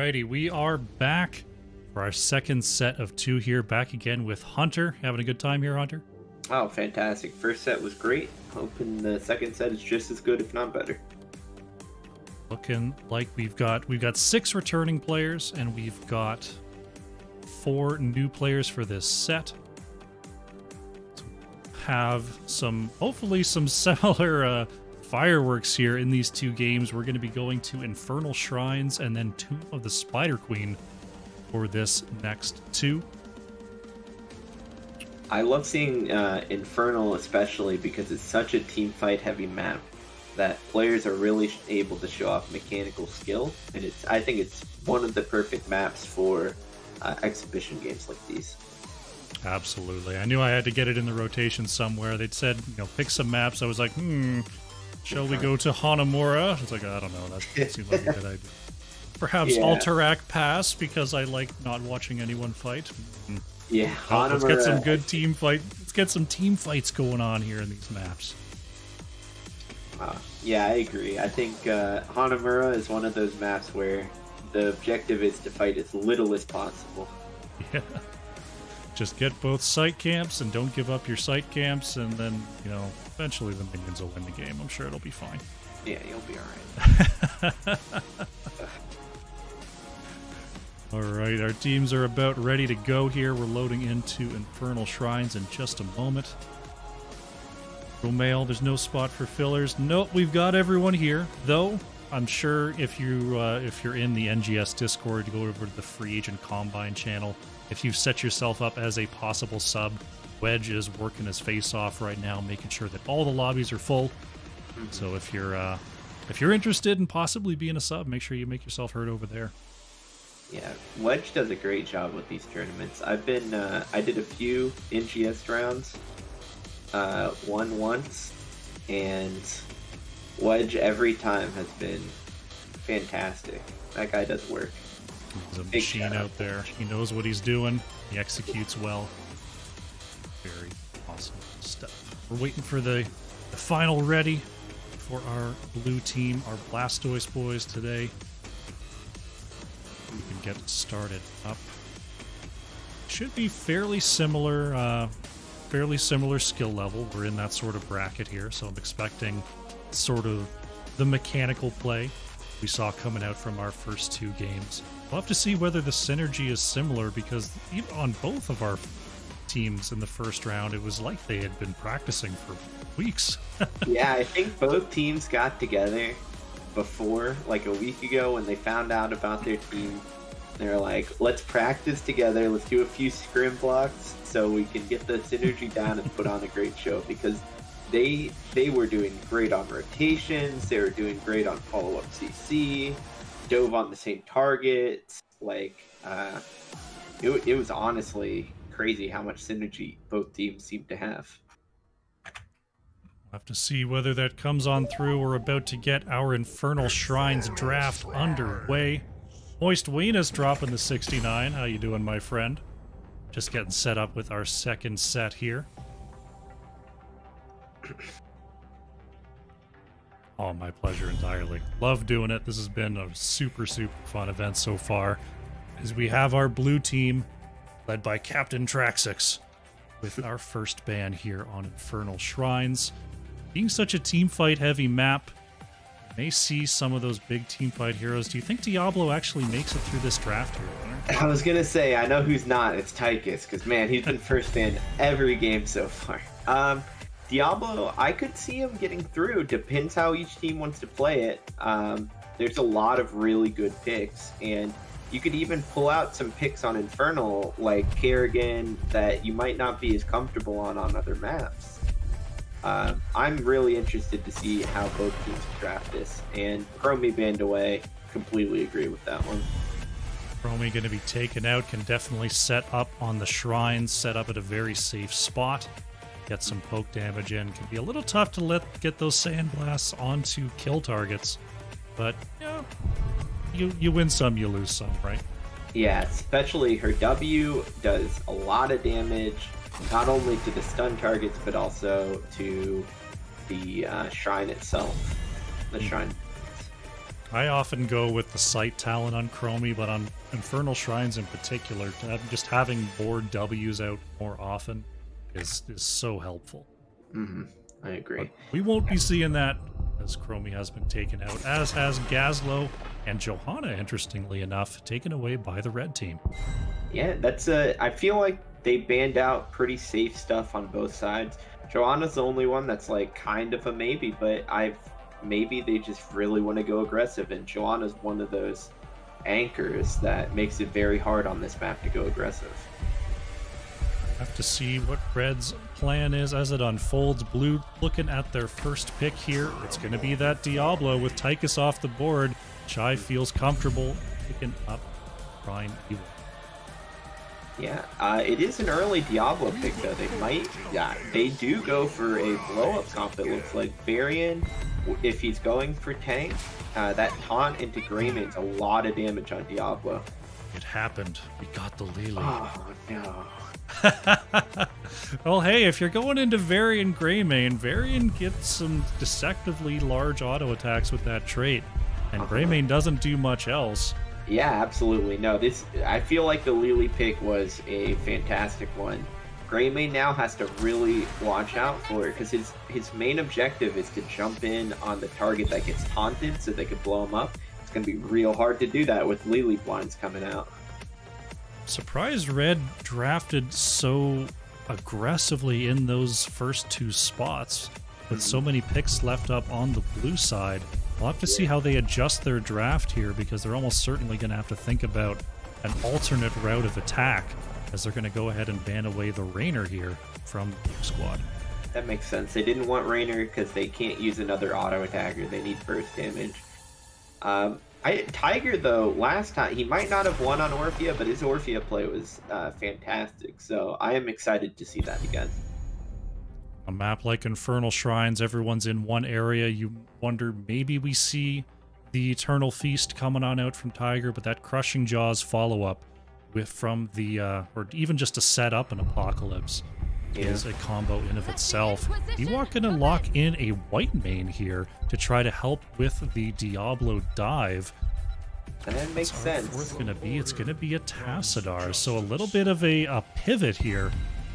Alrighty, we are back for our second set of two here. Back again with Hunter. Having a good time here, Hunter? Oh, fantastic. First set was great. Hoping the second set is just as good, if not better. Looking like we've got 6 returning players, and we've got 4 new players for this set. So have hopefully some similar fireworks here in these two games. We're going to be going to Infernal Shrines and then Tomb of the Spider Queen for this next 2. I love seeing Infernal, especially because it's such a team fight heavy map that players are really able to show off mechanical skill, and I think it's one of the perfect maps for exhibition games like these. Absolutely. I knew I had to get it in the rotation somewhere. They'd said, pick some maps. I was like, shall we go to Hanamura? It's like, I don't know. That seems like a good idea. Perhaps Alterac Pass, because I like not watching anyone fight. Yeah, let's get some good team fight. Let's get some team fights going on here in these maps. Yeah, I agree. I think Hanamura is one of those maps where the objective is to fight as little as possible. Yeah. Just get both site camps and don't give up your site camps, and then, eventually the minions will win the game. I'm sure it'll be fine. Yeah, you'll be alright. Alright, our teams are about ready to go here. We're loading into Infernal Shrines in just a moment. Mail, there's no spot for fillers. Nope, we've got everyone here. Though, I'm sure if you're in the NGS Discord, you go over to the Free Agent Combine channel. If you've set yourself up as a possible sub, Wedge is working his face off right now, making sure that all the lobbies are full. So if you're interested in possibly being a sub, make sure you make yourself heard over there. Yeah, Wedge does a great job with these tournaments. I did a few NGS rounds. Won once, and Wedge every time has been fantastic. That guy does work. He's a machine out there. He knows what he's doing. He executes well. Very awesome stuff. We're waiting for the final ready for our blue team, our Blastoise boys today. We can get started up. Should be fairly similar skill level. We're in that sort of bracket here, so I'm expecting sort of the mechanical play we saw coming out from our first 2 games. We'll have to see whether the synergy is similar, because even on both of our teams in the first round, it was like they had been practicing for weeks. Yeah, I think both teams got together before, like a week ago, when they found out about their team. They're like, let's practice together, let's do a few scrim blocks so we can get the synergy down and put on a great show, because they were doing great on rotations, they were doing great on follow-up CC, dove on the same targets. Like, it was honestly crazy how much synergy both teams seemed to have. We'll have to see whether that comes on through. We're about to get our Infernal Shrines draft underway. Moist Venus dropping the 69. How you doing, my friend? Just getting set up with our second set here. Oh, my pleasure entirely. Love doing it. This has been a super, super fun event so far, as we have our blue team led by Captain Traxix with our first ban here on Infernal Shrines. Being such a team fight heavy map, may see some of those big team fight heroes. Do you think Diablo actually makes it through this draft here? I was gonna say, I know who's not. It's Tychus, because man, he's been first in every game so far. Diablo, I could see him getting through. Depends how each team wants to play it. There's a lot of really good picks, and you could even pull out some picks on Infernal, like Kerrigan, that you might not be as comfortable on other maps. I'm really interested to see how both teams draft this, and Chromie banned away. Completely agree with that one. Chromie going to be taken out, can definitely set up on the shrines, set up at a very safe spot, get some poke damage in. Can be a little tough to get those sandblasts onto kill targets, but you win some, you lose some, right? Yeah, especially her W does a lot of damage, not only to the stun targets, but also to the shrine itself. The shrine. I often go with the sight talent on Chromie, but on Infernal Shrines in particular, just having board W's out more often is so helpful. I agree. But we won't be seeing that as Chromie has been taken out, as has Gazlo and Johanna, interestingly enough, taken away by the red team. Yeah, that's I feel like they banned out pretty safe stuff on both sides. Johanna's the only one that's like kind of a maybe, but maybe they just really want to go aggressive, and Johanna's one of those anchors that makes it very hard on this map to go aggressive. Have to see what Red's plan is as it unfolds. Blue looking at their first pick here. It's going to be that Diablo with Tychus off the board. Chai feels comfortable picking up Prime Evil. Yeah, it is an early Diablo pick though. They do go for a blow-up comp. It looks like Varian, if he's going for tank, that taunt into Greymane, a lot of damage on Diablo. It happened. We got the Lily. Oh no. Well, hey, if you're going into Varian Greymane, Varian gets some deceptively large auto attacks with that trait, and Greymane doesn't do much else. Yeah, absolutely. No, I feel like the Lily pick was a fantastic one. Greymane now has to really watch out for it, because his main objective is to jump in on the target that gets taunted so they can blow him up. It's going to be real hard to do that with Lily blinds coming out. Surprised Red drafted so aggressively in those first two spots with so many picks left up on the blue side. We'll have to see how they adjust their draft here, because they're almost certainly going to have to think about an alternate route of attack, as they're going to go ahead and ban away the Rainer here from the blue squad. That makes sense. They didn't want Rainer because they can't use another auto attacker. They need burst damage. Tiger, though, last time, he might not have won on Orphea, but his Orphea play was fantastic. So I am excited to see that again. A map like Infernal Shrines, everyone's in one area. You wonder, maybe we see the Eternal Feast coming on out from Tiger, but that Crushing Jaws follow-up from the, or even just to set up an Apocalypse, is a combo in of itself. Ewok gonna lock in a white main here to try to help with the Diablo dive. That makes sense. Fourth gonna be, it's gonna be a Tassadar, so a little bit of a pivot here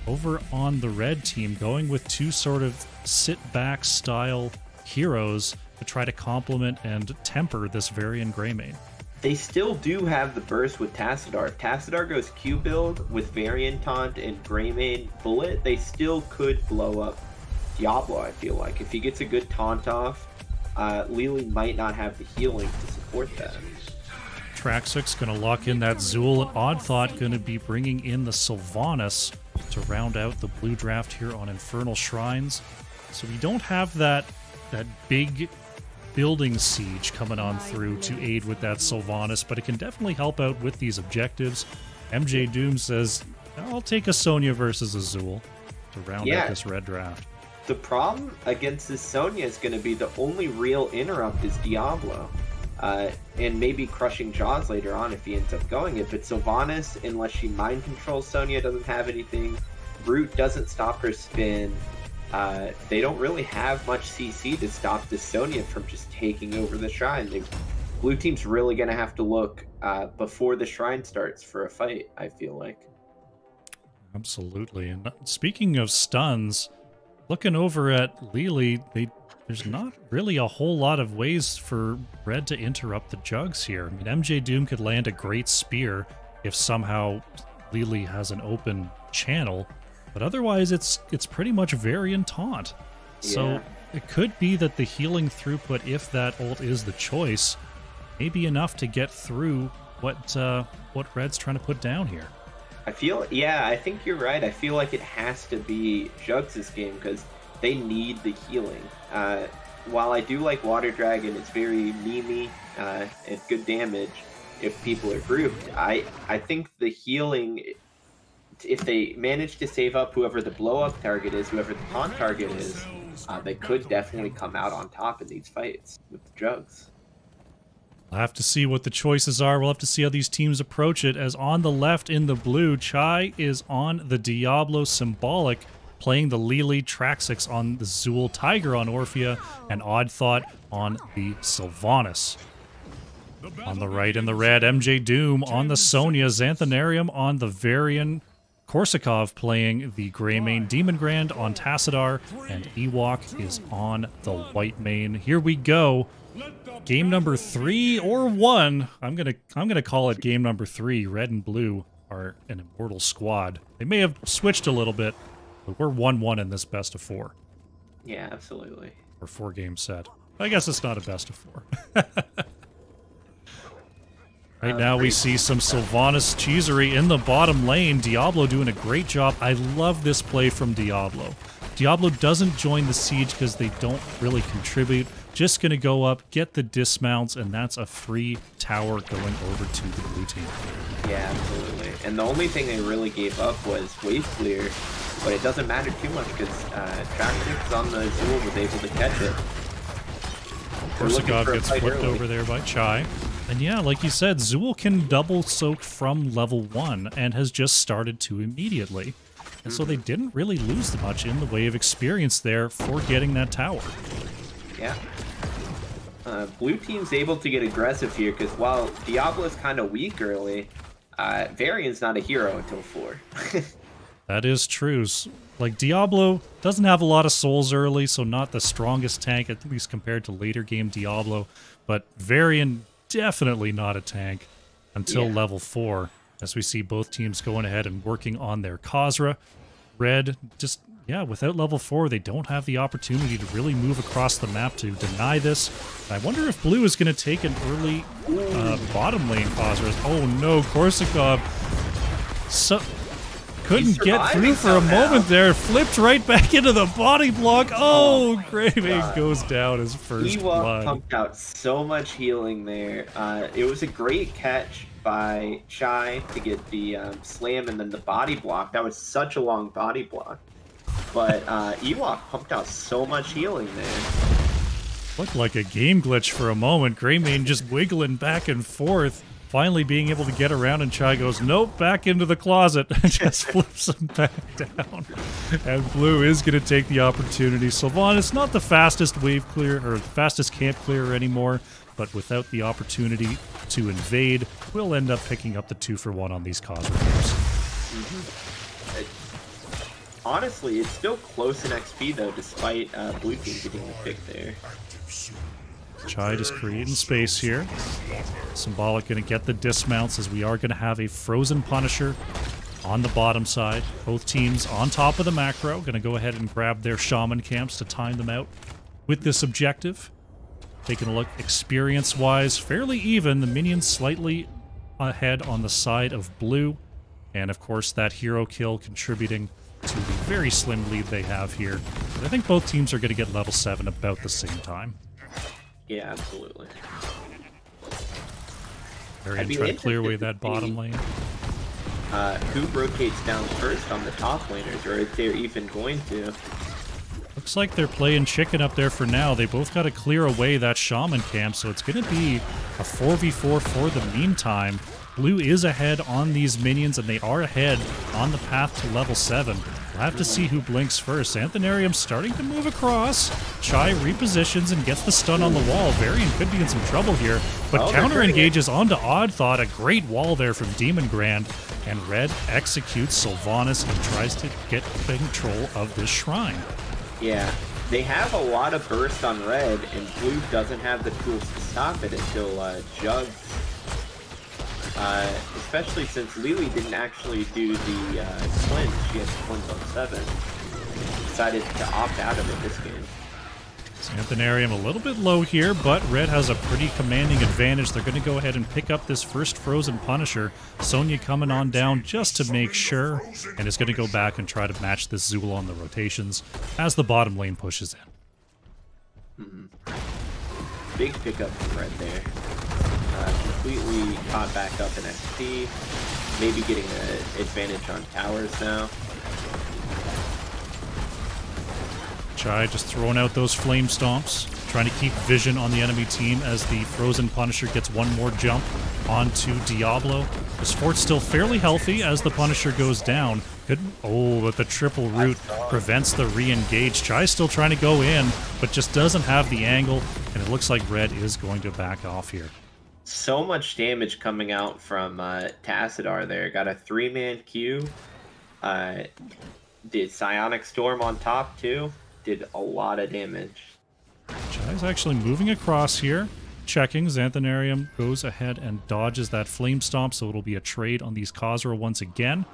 over on the red team, going with two sort of sit-back style heroes to try to complement and temper this Varian Greymane. They still do have the burst with Tassadar. If Tassadar goes Q build with Varian Taunt and Greymane Bullet, they still could blow up Diablo, I feel like. If he gets a good taunt off, Lily might not have the healing to support that. Traxxas going to lock in that Zool, and Odd Thought going to be bringing in the Sylvanas to round out the blue draft here on Infernal Shrines. So we don't have that big building siege coming on through to aid with that Sylvanas, but it can definitely help out with these objectives. MJ Doom says, I'll take a Sonya versus a Zool to round out this red draft. The problem against this Sonya is going to be the only real interrupt is Diablo. And maybe Crushing Jaws later on if he ends up going it, but Sylvanas, unless she mind controls Sonya, doesn't have anything. Root doesn't stop her spin. They don't really have much CC to stop this Sonya from just taking over the shrine. Blue team's really going to have to look before the shrine starts for a fight, I feel like. Absolutely. And speaking of stuns, looking over at Lily, there's not really a whole lot of ways for Red to interrupt the jugs here. I mean, MJ Doom could land a great spear if somehow Lily has an open channel, but otherwise it's pretty much Varian Taunt. So it could be that the healing throughput, if that ult is the choice, may be enough to get through what Red's trying to put down here. I think you're right. I feel like it has to be Jugs' game because they need the healing. While I do like Water Dragon, it's very memey and good damage if people are grouped. I think the healing, if they manage to save up whoever the blow-up target is, whoever the taunt target is, they could definitely come out on top in these fights with the Jugs. We'll have to see what the choices are. We'll have to see how these teams approach it, as on the left in the blue, Chai is on the Diablo Symbolic, playing the Lily, Traxxas on the Zool, Tiger on Orphea, and Odd Thought on the Sylvanas. On the right in the red, MJ Doom on the Sonya, Xanthanarium on the Varian, Korsakov playing the gray main, Demon Grand on Tassadar, and Ewok is on the white main. Here we go. Game number 3 or 1. I'm gonna call it game number 3. Red and blue are an immortal squad. They may have switched a little bit, but we're 1-1 in this best of 4. Yeah, absolutely. Or 4-game set. I guess it's not a best of 4. Right now we see some Sylvanas cheesery in the bottom lane. Diablo doing a great job. I love this play from Diablo. Diablo doesn't join the siege because they don't really contribute. Just going to go up, get the dismounts, and that's a free tower going over to the blue team. Yeah, absolutely. And the only thing they really gave up was wave clear, but it doesn't matter too much because Track 6 on the Zool was able to catch it. Korsakov gets flipped over there by Chai. And yeah, like you said, Zool can double soak from level 1 and has just started to immediately. And so they didn't really lose much in the way of experience there for getting that tower. Yeah. Blue team's able to get aggressive here because while Diablo's kind of weak early, Varian's not a hero until 4. That is true. Like, Diablo doesn't have a lot of souls early, so not the strongest tank, at least compared to later game Diablo. But Varian, definitely not a tank until level 4, as we see both teams going ahead and working on their Khazra. Red, just, yeah, without level 4, they don't have the opportunity to really move across the map to deny this. I wonder if Blue is going to take an early bottom lane Khazra. Oh no, Korsakov couldn't get through for a moment there. Flipped right back into the body block. Oh, Greymane goes down as first blood. Pumped out so much healing there. It was a great catch by Chai to get the slam and then the body block. That was such a long body block. But Ewok pumped out so much healing there. Looked like a game glitch for a moment. Greymane just wiggling back and forth. Finally being able to get around, and Chai goes, nope, back into the closet, and just flips him back down. And Blue is going to take the opportunity. Sylvanas not the fastest wave clear, or fastest camp clearer anymore, but without the opportunity to invade, we'll end up picking up the 2-for-1 on these Cosmos. Honestly, it's still close in XP, though, despite Blue team getting the pick there. Chai just creating space here. Symbolic going to get the dismounts as we are going to have a Frozen Punisher on the bottom side. Both teams on top of the macro. Going to go ahead and grab their Shaman camps to time them out with this objective. Taking a look experience-wise, fairly even. The minions slightly ahead on the side of Blue. And of course that hero kill contributing to the very slim lead they have here. But I think both teams are going to get level 7 about the same time. Yeah, absolutely. Varian trying to clear away that bottom lane. Who rotates down first on the top laners, or if they're even going to. Looks like they're playing chicken up there for now. They both got to clear away that Shaman camp, so it's going to be a 4v4 for the meantime. Blue is ahead on these minions, and they are ahead on the path to level 7. We'll have to see who blinks first. Xanthanarium starting to move across. Chai repositions and gets the stun on the wall. Varian could be in some trouble here, but counter engages onto Odd Thought. A great wall there from Demon Grand, and Red executes Sylvanas and tries to get control of this shrine. Yeah, they have a lot of burst on Red, and Blue doesn't have the tools to stop it until Jug. Especially since Lily didn't actually do the cleanse. She has cleanse on 7. Decided to opt out of it this game. Xanthanarium a little bit low here, but Red has a pretty commanding advantage. They're going to go ahead and pick up this first Frozen Punisher. Sonya coming on down just to make sure, and is going to go back and try to match this Zool on the rotations as the bottom lane pushes in. Big pickup from Red there. Completely caught back up in XP. Maybe getting an advantage on towers now. Chai just throwing out those flame stomps, trying to keep vision on the enemy team as the Frozen Punisher gets one more jump onto Diablo. This fort's still fairly healthy as the Punisher goes down. But the triple root prevents the re-engage. Chai's still trying to go in, but just doesn't have the angle, and it looks like Red is going to back off here. So much damage coming out from Tassadar there. Got a 3-man Q. Uh, did Psionic Storm on top too. Did a lot of damage. Chai's actually moving across here. Checking. Xanthanarium goes ahead and dodges that Flame Stomp, so it'll be a trade on these Khazra once again.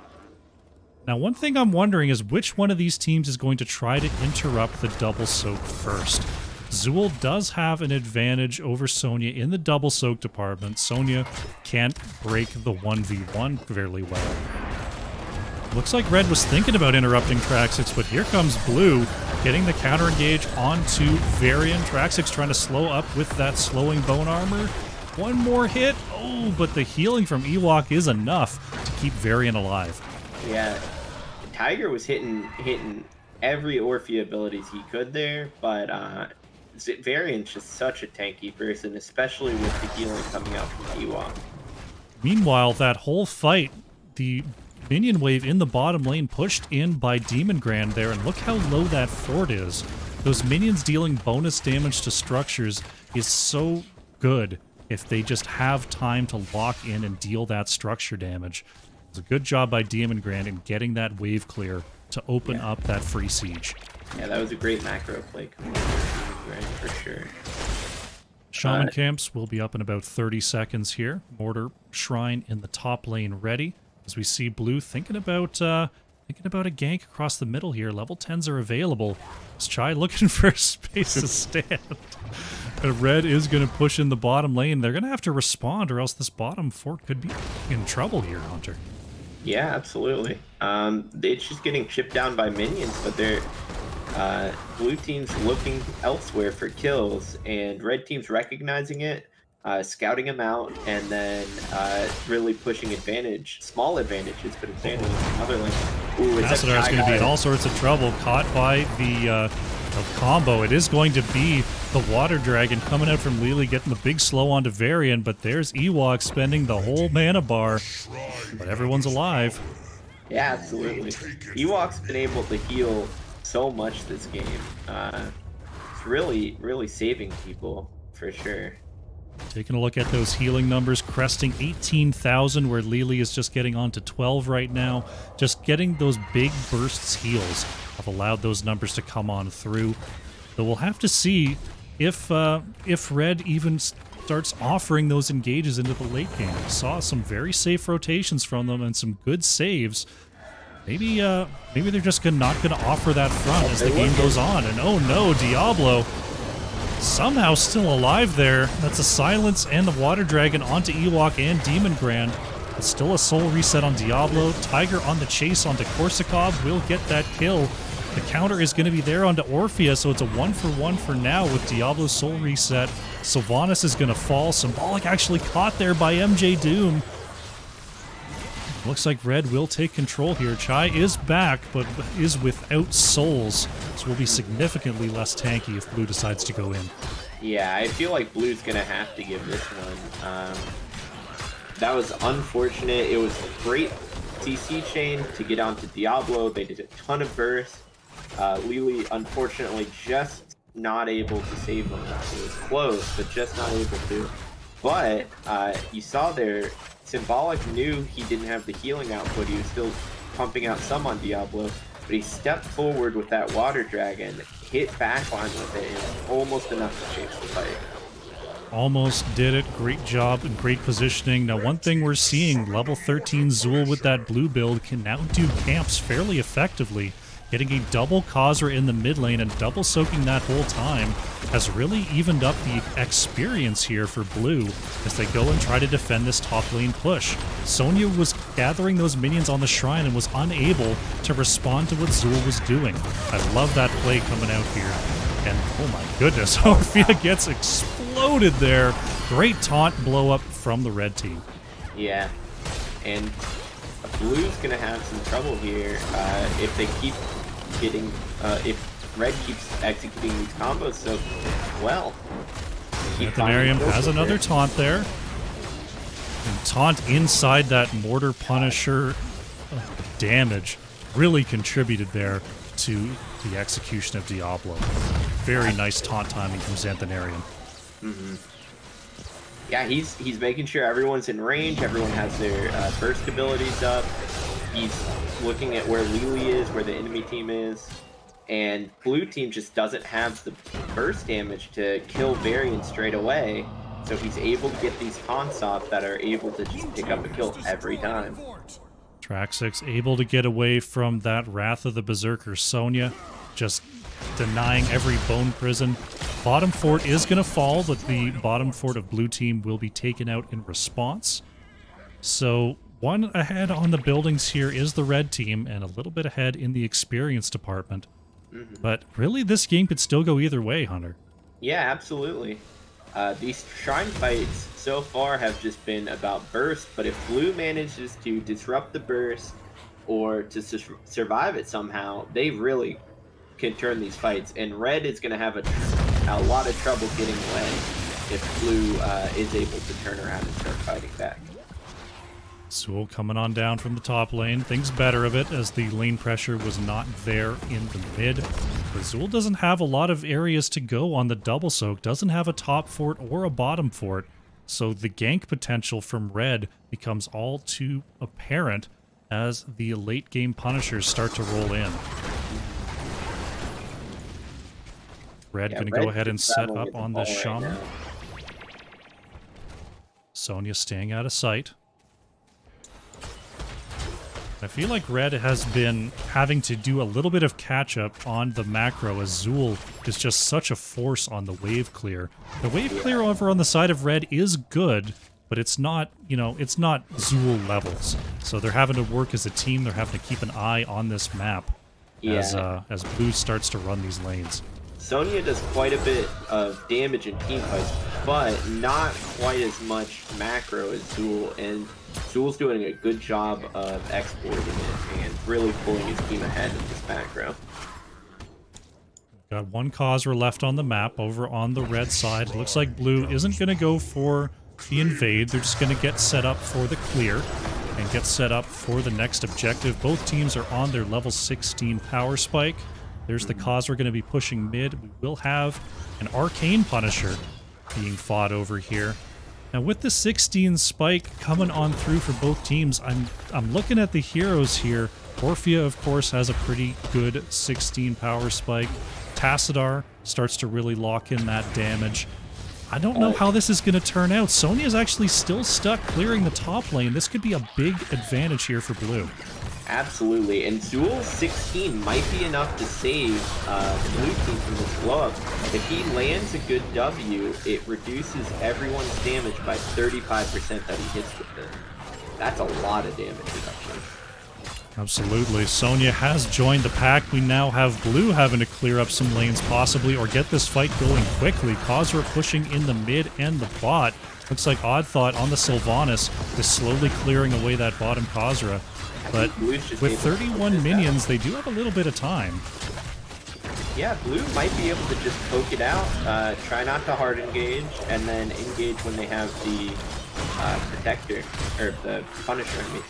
Now, one thing I'm wondering is which one of these teams is going to try to interrupt the double soak first. Zool does have an advantage over Sonya in the double soak department. Sonya can't break the 1v1 fairly well. Looks like Red was thinking about interrupting Traxix, but here comes Blue, getting the counter engage onto Varian. Traxix trying to slow up with that slowing bone armor. One more hit. Oh, but the healing from Ewok is enough to keep Varian alive. Yeah, Tiger was hitting every Orphea abilities he could there, but Varian's just such a tanky person, especially with the healing coming out from Ewok. Meanwhile, that whole fight, the minion wave in the bottom lane pushed in by Demon Grand there, and look how low that fort is. Those minions dealing bonus damage to structures is so good if they just have time to lock in and deal that structure damage. It's a good job by Demon Grand in getting that wave clear to open up that free siege. Yeah, that was a great macro play coming from Demon Grand for sure. Shaman camps will be up in about 30 seconds here. Mortar Shrine in the top lane ready. As we see Blue thinking about a gank across the middle here. Level 10s are available. Is Chai looking for a space to stand? And Red is going to push in the bottom lane. They're going to have to respond or else this bottom fort could be in trouble here, Hunter. Yeah, absolutely. It's just getting chipped down by minions, but they're Blue team's looking elsewhere for kills, and Red team's recognizing it, scouting them out, and then really pushing advantage, small advantages, but advantage in other lanes. Ooh, Tassadar's going to be in all sorts of trouble, caught by the combo. It is going to be the Water Dragon coming out from Lily, getting the big slow onto Varian, but there's Ewok spending the whole mana bar, but everyone's alive. Yeah, absolutely. Ewok's been able to heal so much this game. It's really, really saving people, for sure. Taking a look at those healing numbers, cresting 18,000, where Lily is just getting on to 12 right now. Just getting those big bursts heals have allowed those numbers to come on through. Though we'll have to see if Red even starts offering those engages into the late game. We saw some very safe rotations from them and some good saves. Maybe they're just not going to offer that front as the game goes on. And oh no, Diablo somehow still alive there. That's a silence and the Water Dragon onto Ewok and Demon Grand. It's still a soul reset on Diablo. Tiger on the chase onto Korsakov will get that kill. The counter is going to be there onto Orphea, so it's a 1-for-1 for now with Diablo's soul reset. Sylvanas is going to fall. Symbolic actually caught there by MJ Doom. Looks like Red will take control here. Chai is back, but is without souls, so will be significantly less tanky if Blue decides to go in. Yeah, I feel like Blue's going to have to give this one. That was unfortunate. It was a great CC chain to get onto Diablo. They did a ton of burst. Lily, unfortunately, just not able to save them. It was close, but just not able to. But you saw there, Symbolic knew he didn't have the healing output. He was still pumping out some on Diablo, but he stepped forward with that Water Dragon, hit backline with it, and it was almost enough to chase the fight. Almost did it. Great job and great positioning. Now, one thing we're seeing, level 13 Zool with that blue build can now do camps fairly effectively. Getting a double Khazra in the mid lane and double soaking that whole time has really evened up the experience here for Blue as they go and try to defend this top lane push. Sonya was gathering those minions on the shrine and was unable to respond to what Zool was doing. I love that play coming out here. And oh my goodness, Orphea gets exploded there. Great taunt blow up from the red team. Yeah, and Blue's gonna have some trouble here if they keep getting, if Red keeps executing these combos so well. Xanthanarium has another taunt there. And taunt inside that Mortar Punisher damage really contributed there to the execution of Diablo. Very nice taunt timing from Xanthanarium. Yeah, he's making sure everyone's in range, everyone has their burst abilities up. He's looking at where Lily is, where the enemy team is, and blue team just doesn't have the burst damage to kill Varian straight away, so he's able to get these taunts off that are able to just pick up a kill every time. Trax6 able to get away from that Wrath of the Berserker Sonya, just denying every bone prison. Bottom fort is going to fall, but the bottom fort of blue team will be taken out in response. So one ahead on the buildings here is the red team, and a little bit ahead in the experience department. But really, this game could still go either way, Hunter. Yeah, absolutely. These shrine fights so far have just been about burst, but if blue manages to disrupt the burst or to survive it somehow, they really can turn these fights. And red is going to have a lot of trouble getting away if blue is able to turn around and start fighting back. Zool coming on down from the top lane. Thinks better of it as the lane pressure was not there in the mid. But Zool doesn't have a lot of areas to go on the double soak. Doesn't have a top fort or a bottom fort. So the gank potential from red becomes all too apparent as the late game punishers start to roll in. Red going to go ahead and set up on this shaman. Sonya staying out of sight. I feel like red has been having to do a little bit of catch-up on the macro as Zool is just such a force on the wave clear. The wave clear over on the side of red is good, but it's not, you know, it's not Zool levels. So they're having to work as a team. They're having to keep an eye on this map as blue starts to run these lanes. Sonya does quite a bit of damage in team fights, but not quite as much macro as Zool, and Zool's doing a good job of exporting it and really pulling his team ahead in this macro. Got one Khazra left on the map over on the red side. It looks like blue isn't going to go for the invade. They're just going to get set up for the clear and get set up for the next objective. Both teams are on their level 16 power spike. There's the Khazra going to be pushing mid. We will have an Arcane Punisher being fought over here. Now with the 16 spike coming on through for both teams, I'm looking at the heroes here. Orphea, of course, has a pretty good 16 power spike. Tassadar starts to really lock in that damage. I don't know how this is going to turn out. Sonya is actually still stuck clearing the top lane. This could be a big advantage here for blue. Absolutely, and Zool's 16 might be enough to save the blue team from this blow-up. If he lands a good W, it reduces everyone's damage by 35% that he hits with it. That's a lot of damage reduction. Absolutely. Sonya has joined the pack. We now have blue having to clear up some lanes possibly or get this fight going quickly. Khazra pushing in the mid and the bot. Looks like Odd Thought on the Sylvanas is slowly clearing away that bottom Khazra. But with 31 minions, they do have a little bit of time. Yeah, blue might be able to just poke it out, try not to hard engage, and then engage when they have the protector, or the punisher, I mean.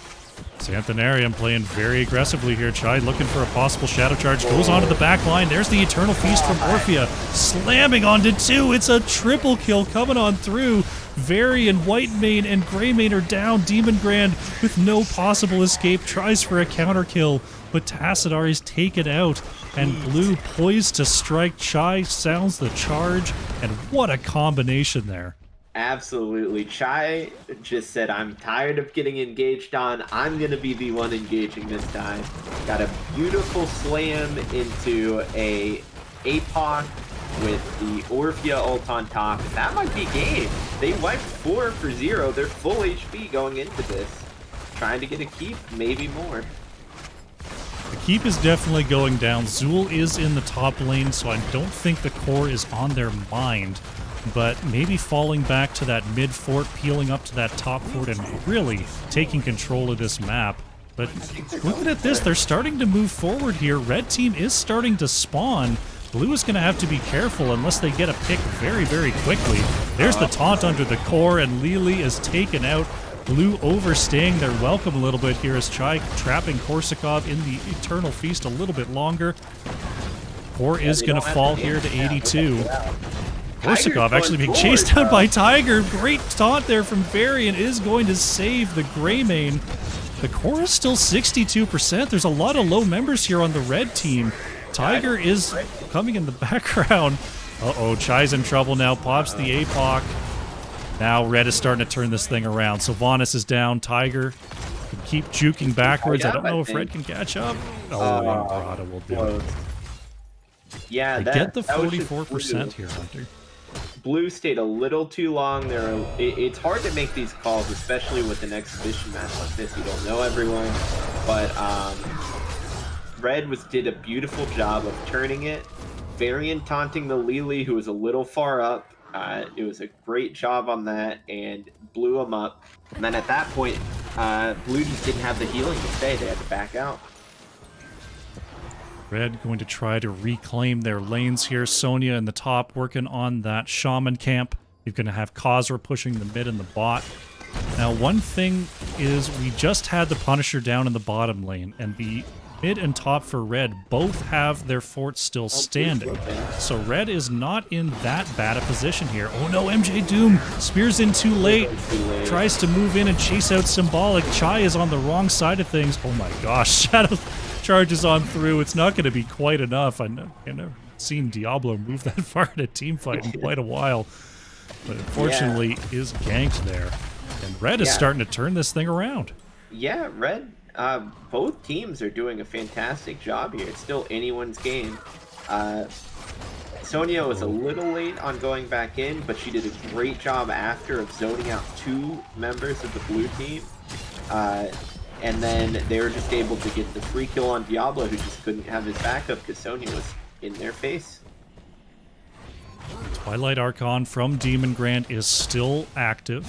Xanthanarium playing very aggressively here. Chai looking for a possible shadow charge. Goes onto the back line. There's the Eternal Feast from Orphea. Slamming onto two. It's a triple kill coming on through. Varian, Whitemane, and Greymane are down. Demon Grand, with no possible escape, tries for a counter kill, but Tassadar is taken out, and blue poised to strike. Chai sounds the charge, and what a combination there. Absolutely. Chai just said, I'm tired of getting engaged on. I'm going to be the one engaging this time. Got a beautiful slam into a APOC with the Orphea ult on top. That might be game. They wiped 4 for 0. They're full HP going into this. Trying to get a keep, maybe more. The keep is definitely going down. Zool is in the top lane, so I don't think the core is on their mind. But maybe falling back to that mid fort, peeling up to that top fort, and really taking control of this map. But looking at this, they're starting to move forward here. Red team is starting to spawn. Blue is going to have to be careful unless they get a pick very, very quickly. There's the taunt under the core, and Lily is taken out. Blue overstaying their welcome a little bit here as Chai trapping Korsakoff in the Eternal Feast a little bit longer. Core is going to fall here to 82. Korsakov actually being chased out by Tiger. Great taunt there from Varian is going to save the Greymane. The core is still 62%. There's a lot of low members here on the red team. Tiger is coming in the background. Uh-oh, Chai's in trouble now. Pops the APOC. Now red is starting to turn this thing around. So Vanis is down. Tiger can keep juking backwards. I don't know if red can catch up. Oh, Rada will do it. Yeah, they get the 44% here, Hunter. Blue stayed a little too long there. It's hard to make these calls, especially with an exhibition match like this. You don't know everyone, but red did a beautiful job of turning it. Varian taunting the Lily, who was a little far up. It was a great job on that and blew him up. And then at that point, Blue just didn't have the healing to stay. They had to back out. Red going to try to reclaim their lanes here. Sonya in the top working on that Shaman camp. You're going to have Khazra pushing the mid and the bot. Now, one thing is we just had the Punisher down in the bottom lane, and the mid and top for red both have their forts still standing. So red is not in that bad a position here. Oh no, MJ Doom spears in too late. Tries to move in and chase out Symbolic. Chai is on the wrong side of things. Oh my gosh, Shadow charges on through. It's not going to be quite enough. I've never seen Diablo move that far in a team fight in quite a while. But unfortunately is ganked there. And red is starting to turn this thing around. Yeah, red. Both teams are doing a fantastic job here. It's still anyone's game. Sonya was a little late on going back in, but she did a great job after of zoning out 2 members of the blue team. And then they were just able to get the free kill on Diablo, who just couldn't have his backup because Sonya was in their face. Twilight Archon from Demon Grand is still active.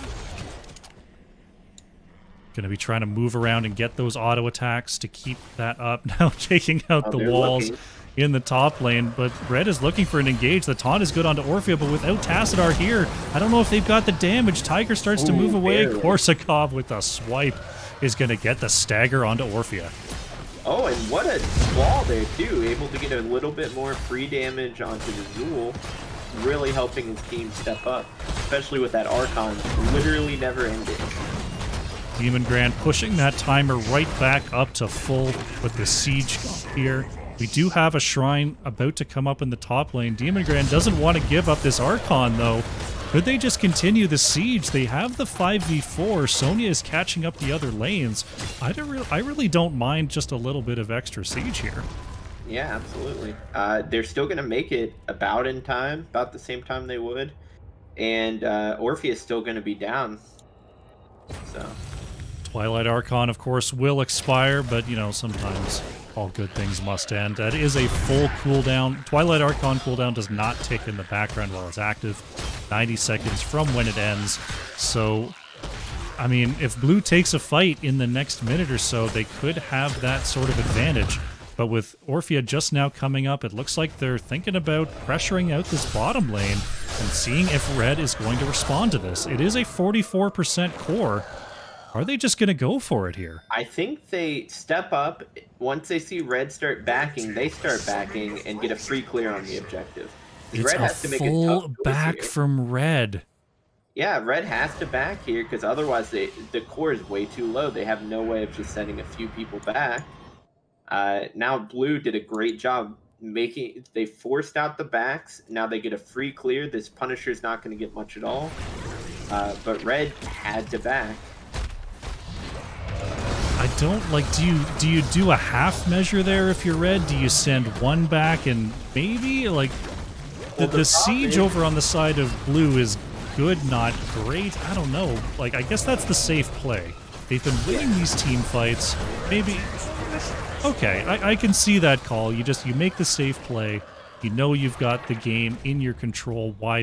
Going to be trying to move around and get those auto attacks to keep that up. Now taking out the walls in the top lane, but red is looking for an engage. The taunt is good onto Orphea, but without Tassadar here, I don't know if they've got the damage. Tiger starts to move away. Korsakov with a swipe is going to get the stagger onto Orphea. Oh, and what a wall there too. Able to get a little bit more free damage onto the Zool. Really helping his team step up, especially with that Archon literally never ending. Demon Grand pushing that timer right back up to full with the siege here. We do have a shrine about to come up in the top lane. Demon Grand doesn't want to give up this Archon, though. Could they just continue the siege? They have the 5v4. Sonya is catching up the other lanes. I really don't mind just a little bit of extra siege here. Yeah, absolutely. They're still going to make it about in time, about the same time they would. And Orphea is still going to be down. So... Twilight Archon, of course, will expire, but, you know, sometimes all good things must end. That is a full cooldown. Twilight Archon cooldown does not tick in the background while it's active. 90 seconds from when it ends. So, I mean, if blue takes a fight in the next minute or so, they could have that sort of advantage. But with Orphea just now coming up, it looks like they're thinking about pressuring out this bottom lane and seeing if red is going to respond to this. It is a 44% core. Are they just going to go for it here? I think they step up. Once they see red start backing, they start backing and get a free clear on the objective. It's red has to make full back from red. Yeah, red has to back here because otherwise the core is way too low. They have no way of just sending a few people back. Now blue did a great job making. They forced out the backs. Now they get a free clear. This Punisher's not going to get much at all. But red had to back. I don't like. Do you do a half measure there if you're red? Do you send one back and maybe like the siege over on the side of blue is good, not great? I don't know. Like I guess that's the safe play. They've been winning these team fights. Maybe okay. I can see that call. You make the safe play. You know you've got the game in your control. Why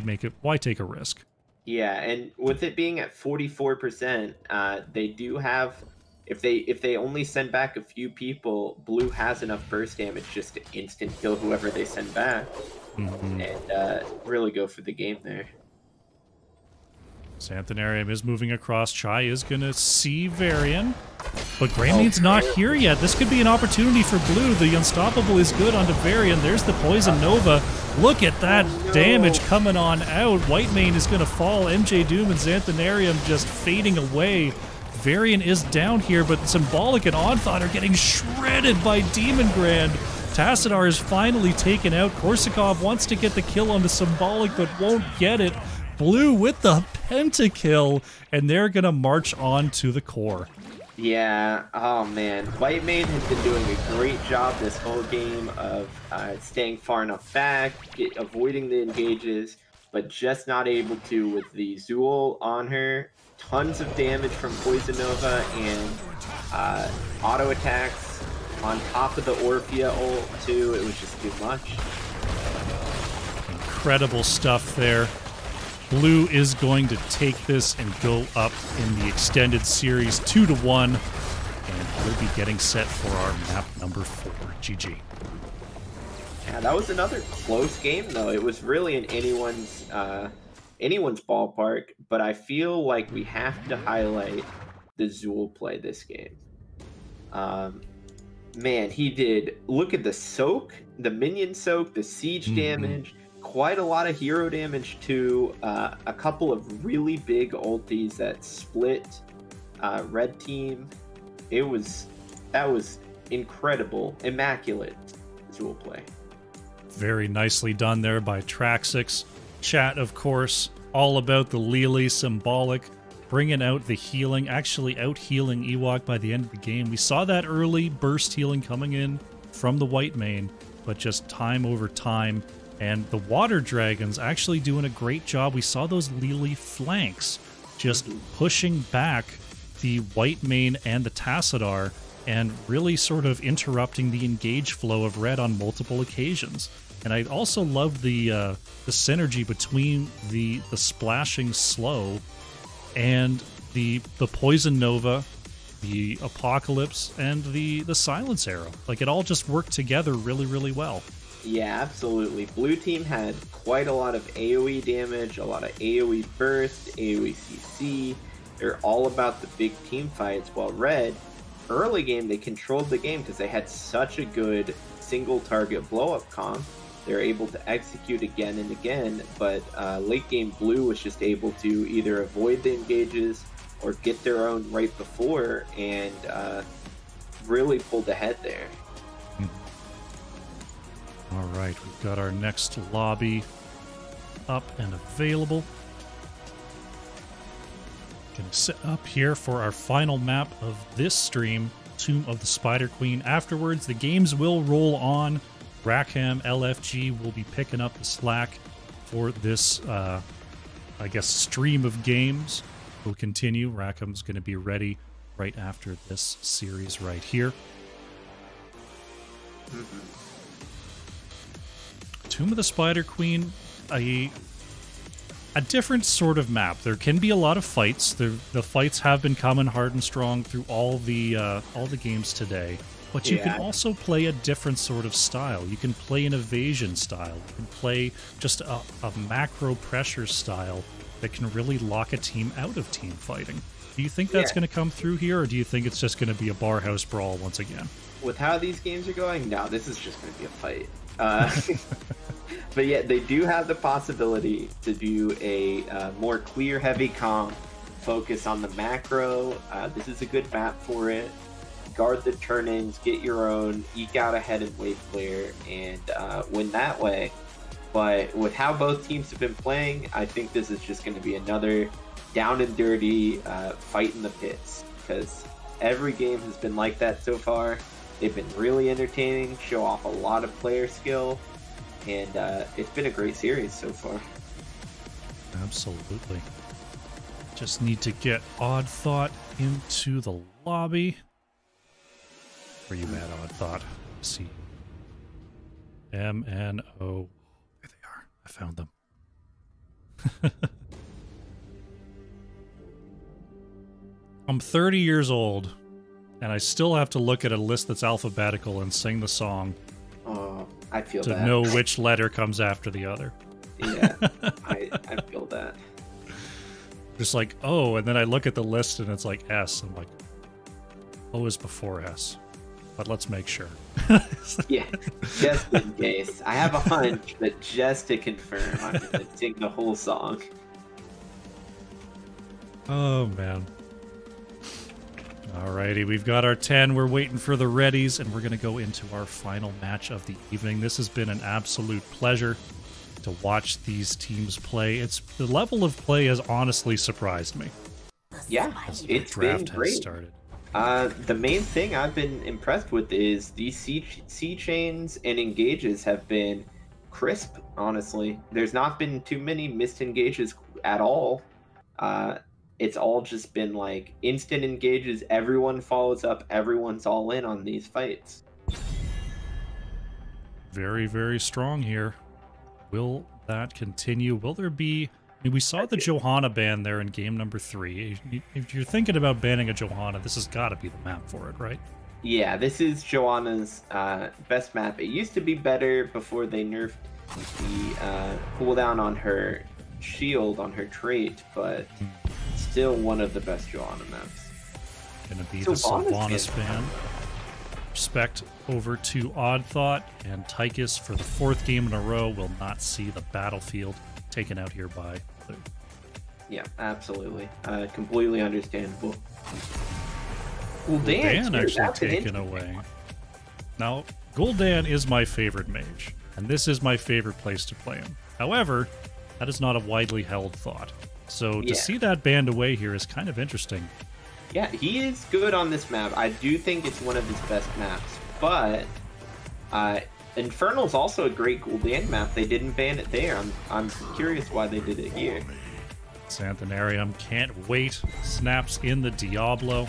take a risk? Yeah, and with it being at 44%, they do have. If they only send back a few people, blue has enough burst damage just to instant kill whoever they send back, and really go for the game there. Xanthanarium is moving across. Chai is going to see Varian, but Greymane's not here yet. This could be an opportunity for blue. The Unstoppable is good onto Varian. There's the Poison Nova. Look at that no. damage coming on out. Whitemane is going to fall. MJ Doom and Xanthanarium just fading away. Varian is down here, but Symbolic and Onthought are getting shredded by Demon Grand. Tassadar is finally taken out. Korsakov wants to get the kill on the Symbolic, but won't get it. Blue with the pentakill, and they're going to march on to the core. Yeah, oh man. Whitemane has been doing a great job this whole game of staying far enough back, avoiding the engages, but just not able to with the Zool on her. Tons of damage from Poison Nova and auto attacks on top of the Orphea ult too. It was just too much. Incredible stuff there. Blue is going to take this and go up in the extended series 2-1, and we'll be getting set for our map number 4. GG. Yeah, that was another close game though. It was really in anyone's ballpark, but I feel like we have to highlight the Zool play this game. Man, he did. Look at the soak, the minion soak, the siege damage. Quite a lot of hero damage too. A couple of really big ultis that split red team. That was incredible, immaculate Zool play. Very nicely done there by Traxix. Chat, of course, all about the Lily Symbolic, bringing out the healing, actually out-healing Ewok by the end of the game. We saw that early burst healing coming in from the Whitemane, but just time over time. And the Water Dragons actually doing a great job. We saw those Lily flanks just pushing back the Whitemane and the Tassadar and really sort of interrupting the engage flow of red on multiple occasions. And I also love the synergy between the splashing slow and the Poison Nova, the Apocalypse, and the Silence Arrow. Like, it all just worked together really, really well. Yeah, absolutely. Blue team had quite a lot of AoE damage, a lot of AoE burst, AoE CC. They're all about the big team fights, while red, early game, they controlled the game because they had such a good single target blow-up comp. They're able to execute again and again, but late game blue was just able to either avoid the engages or get their own right before and really pulled ahead there. All right, we've got our next lobby up and available. Gonna sit up here for our final map of this stream, Tomb of the Spider Queen. Afterwards, the games will roll on. Rackham, LFG will be picking up the slack for this, I guess, stream of games. We'll continue. Rackham's going to be ready right after this series right here. Tomb of the Spider Queen, a different sort of map. There can be a lot of fights. The fights have been coming hard and strong through all the games today. But you can also play a different sort of style. You can play an evasion style. You can play just a macro pressure style that can really lock a team out of team fighting. Do you think that's going to come through here, or do you think it's just going to be a barhouse brawl once again? With how these games are going, no, this is just going to be a fight. But yeah, they do have the possibility to do a more clear, heavy comp, focus on the macro. This is a good map for it. Guard the turn-ins, get your own, eke out ahead and wave clear, and win that way. But with how both teams have been playing, I think this is just going to be another down and dirty fight in the pits, because every game has been like that so far. They've been really entertaining, show off a lot of player skill, and it's been a great series so far. Absolutely. Just need to get Odd Thought into the lobby. Where you at, Odd Thought? See. MNO. There they are. I found them. I'm 30 years old, and I still have to look at a list that's alphabetical and sing the song. Oh, I feel to that. know which letter comes after the other. Yeah, I feel that. Just like, oh, and then I look at the list and it's like S. I'm like, O is before S. but let's make sure. Yeah, just in case. I have a hunch, but just to confirm, I'm going to sing the whole song. Oh, man. Alrighty, we've got our 10. We're waiting for the readies, and we're going to go into our final match of the evening. This has been an absolute pleasure to watch these teams play. The level of play has honestly surprised me. Yeah, it's been great. Started. The main thing I've been impressed with is these C chains and engages have been crisp, honestly. There's not been too many missed engages at all. It's all just been like instant engages. Everyone follows up. Everyone's all in on these fights. Very, very strong here. Will that continue? Will there be... I mean, we saw the Johanna ban there in game number 3. If you're thinking about banning a Johanna, this has got to be the map for it, right? Yeah, this is Johanna's best map. It used to be better before they nerfed the cooldown on her shield, on her trait, but still one of the best Johanna maps. Gonna be the Sylvanas ban. Respect over to Odd Thought, and Tychus for the 4th game in a row will not see the battlefield taken out here by Blue. Yeah, absolutely. Completely understandable. Gul'dan actually taken away. Now, Gul'dan is my favorite mage, and this is my favorite place to play him. However, that is not a widely held thought. So to see that banned away here is kind of interesting. Yeah, he is good on this map. I do think it's one of his best maps, but Infernal's also a great Gul'dan map. They didn't ban it there. I'm curious why they did it here. Xanthanarium can't wait. Snaps in the Diablo.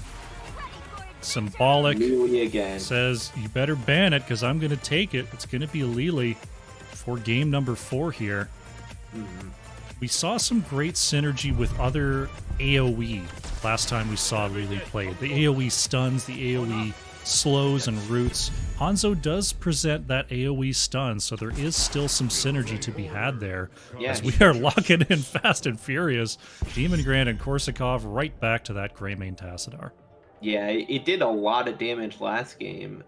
Symbolic again says, you better ban it because I'm going to take it. It's going to be Lili for game number 4 here. We saw some great synergy with other AoE last time we saw Lili played. The AoE stuns, the AoE slows and roots. Hanzo does present that AoE stun, so there is still some synergy to be had there. Yeah, as we are locking in fast and furious. Demon Grand and Korsakov right back to that Greymane Tassadar. Yeah, it did a lot of damage last game.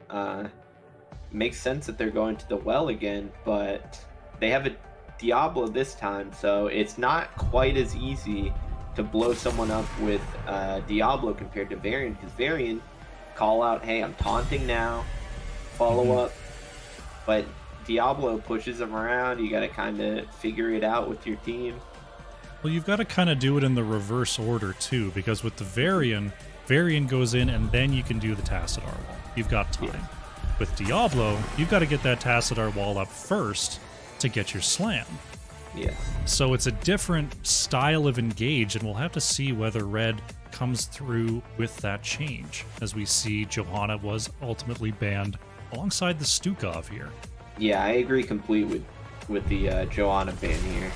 Makes sense that they're going to the well again, but they have a Diablo this time, so it's not quite as easy to blow someone up with Diablo compared to Varian, because Varian call out, hey, I'm taunting now, follow up, but Diablo pushes them around. You got to kind of figure it out with your team. Well, you've got to kind of do it in the reverse order too, because with the Varian goes in and then you can do the Tassadar wall. You've got time. Yeah. With Diablo, you've got to get that Tassadar wall up first to get your slam. Yeah. So it's a different style of engage, and we'll have to see whether Red comes through with that change, as we see Johanna was ultimately banned alongside the Stukov here. Yeah, I agree completely with the Johanna ban here.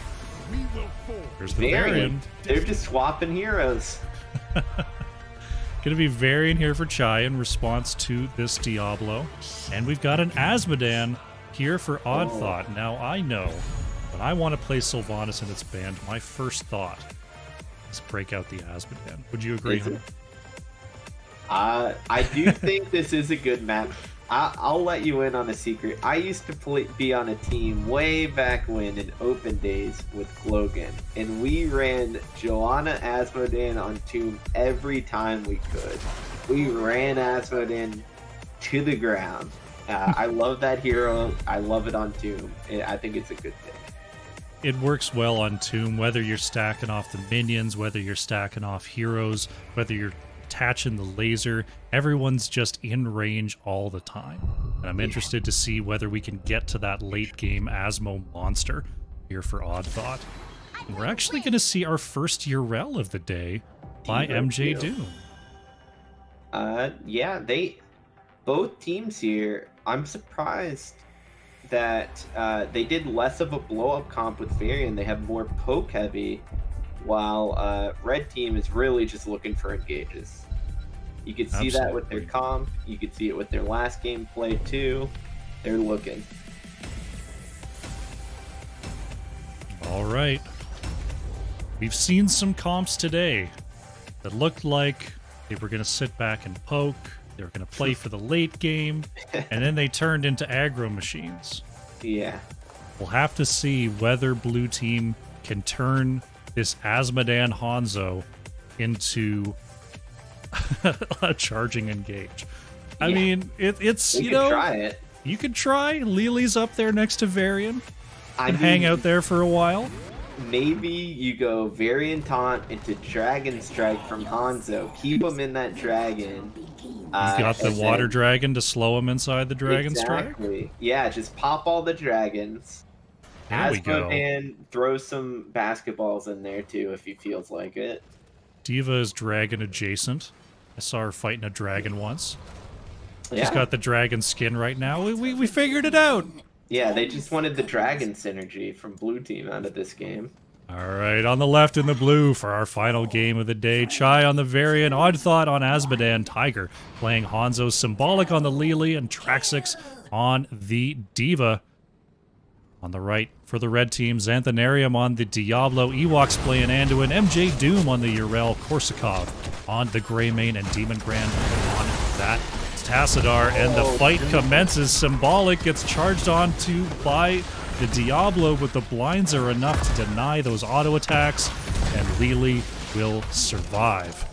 There's the Varian. They're just swapping heroes. Going to be Varian here for Chai in response to this Diablo. And we've got an Azmodan here for Odd Thought. Now, I know when I want to play Sylvanas and it's banned, my first thought is break out the Azmodan. Would you agree? I do think this is a good map. I'll let you in on a secret. I used to be on a team way back when in open days with Glogan, and we ran Johanna Azmodan on Tomb every time we could. We ran Azmodan to the ground. I love that hero. I love it on Tomb. I think it's a good thing. It works well on Tomb, whether you're stacking off the minions, whether you're stacking off heroes, whether you're attaching the laser. Everyone's just in range all the time. And I'm interested to see whether we can get to that late game Asmo monster here for Odd Thought. And we're actually going to see our first Urel of the day by MJ Doom. Yeah, both teams here, I'm surprised that they did less of a blow-up comp with Varian. They have more poke heavy, while Red team is really just looking for engages. You could see that with their comp. You could see it with their last gameplay too. They're looking. All right. We've seen some comps today that looked like they were going to sit back and poke. They were going to play for the late game, and then they turned into aggro machines. Yeah. We'll have to see whether blue team can turn this Azmodan Hanzo into a charging engage. I mean, it's, you know, try it. You could try. Lili's up there next to Varian. I mean, hang out there for a while. Maybe you go Varian Taunt into Dragon Strike from Hanzo. Keep him in that dragon. He's got the water dragon to slow him inside the Dragon Strike. Yeah, just pop all the dragons. There we go. And throw some basketballs in there too if he feels like it. D.Va is dragon adjacent. I saw her fighting a dragon once. Yeah. She's got the dragon skin right now. We figured it out. Yeah, they just wanted the dragon synergy from blue team out of this game. All right, on the left in the blue for our final game of the day. Chai on the Varian, Odd Thought on Azmodan, Tiger playing Hanzo, Symbolic on the Lili, and Traxix on the D.Va. On the right for the red team, Xanthanarium on the Diablo, Ewoks playing Anduin, MJ Doom on the Urel, Korsakov on the Greymane, and Demon Grand on that Tassadar, and the fight commences. Symbolic gets charged onto by the Diablo, but the blinds are enough to deny those auto attacks, and Lili will survive.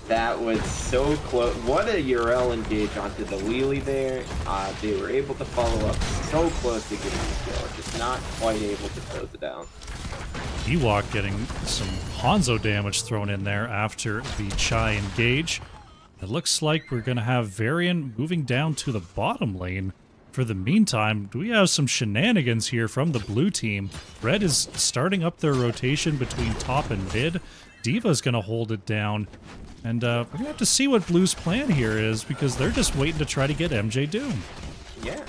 That was so close. What a Urel engage onto the Lili there. They were able to follow up so close to getting the kill, just not quite able to close it down. Ewok getting some Hanzo damage thrown in there after the Chai engage. It looks like we're going to have Varian moving down to the bottom lane. For the meantime, we have some shenanigans here from the blue team. Red is starting up their rotation between top and mid. D.Va's going to hold it down. And we're going to have to see what blue's plan here is, because they're just waiting to try to get MJ Doom. Yeah.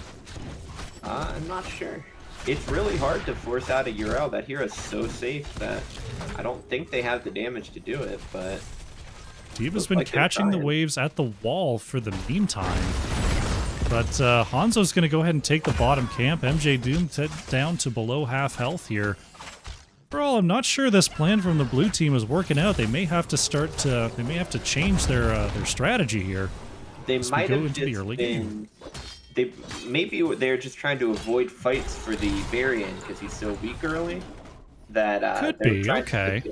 I'm not sure. It's really hard to force out a Urel. That hero's so safe that I don't think they have the damage to do it, but... D.Va's been catching the waves at the wall for the meantime. But Hanzo's going to go ahead and take the bottom camp. MJ Doom down to below half health here. Overall, I'm not sure this plan from the blue team is working out. They may have to start to, they may have to change their strategy here. They might have just been... Maybe they're just trying to avoid fights for the Varian because he's so weak early. That could be, okay.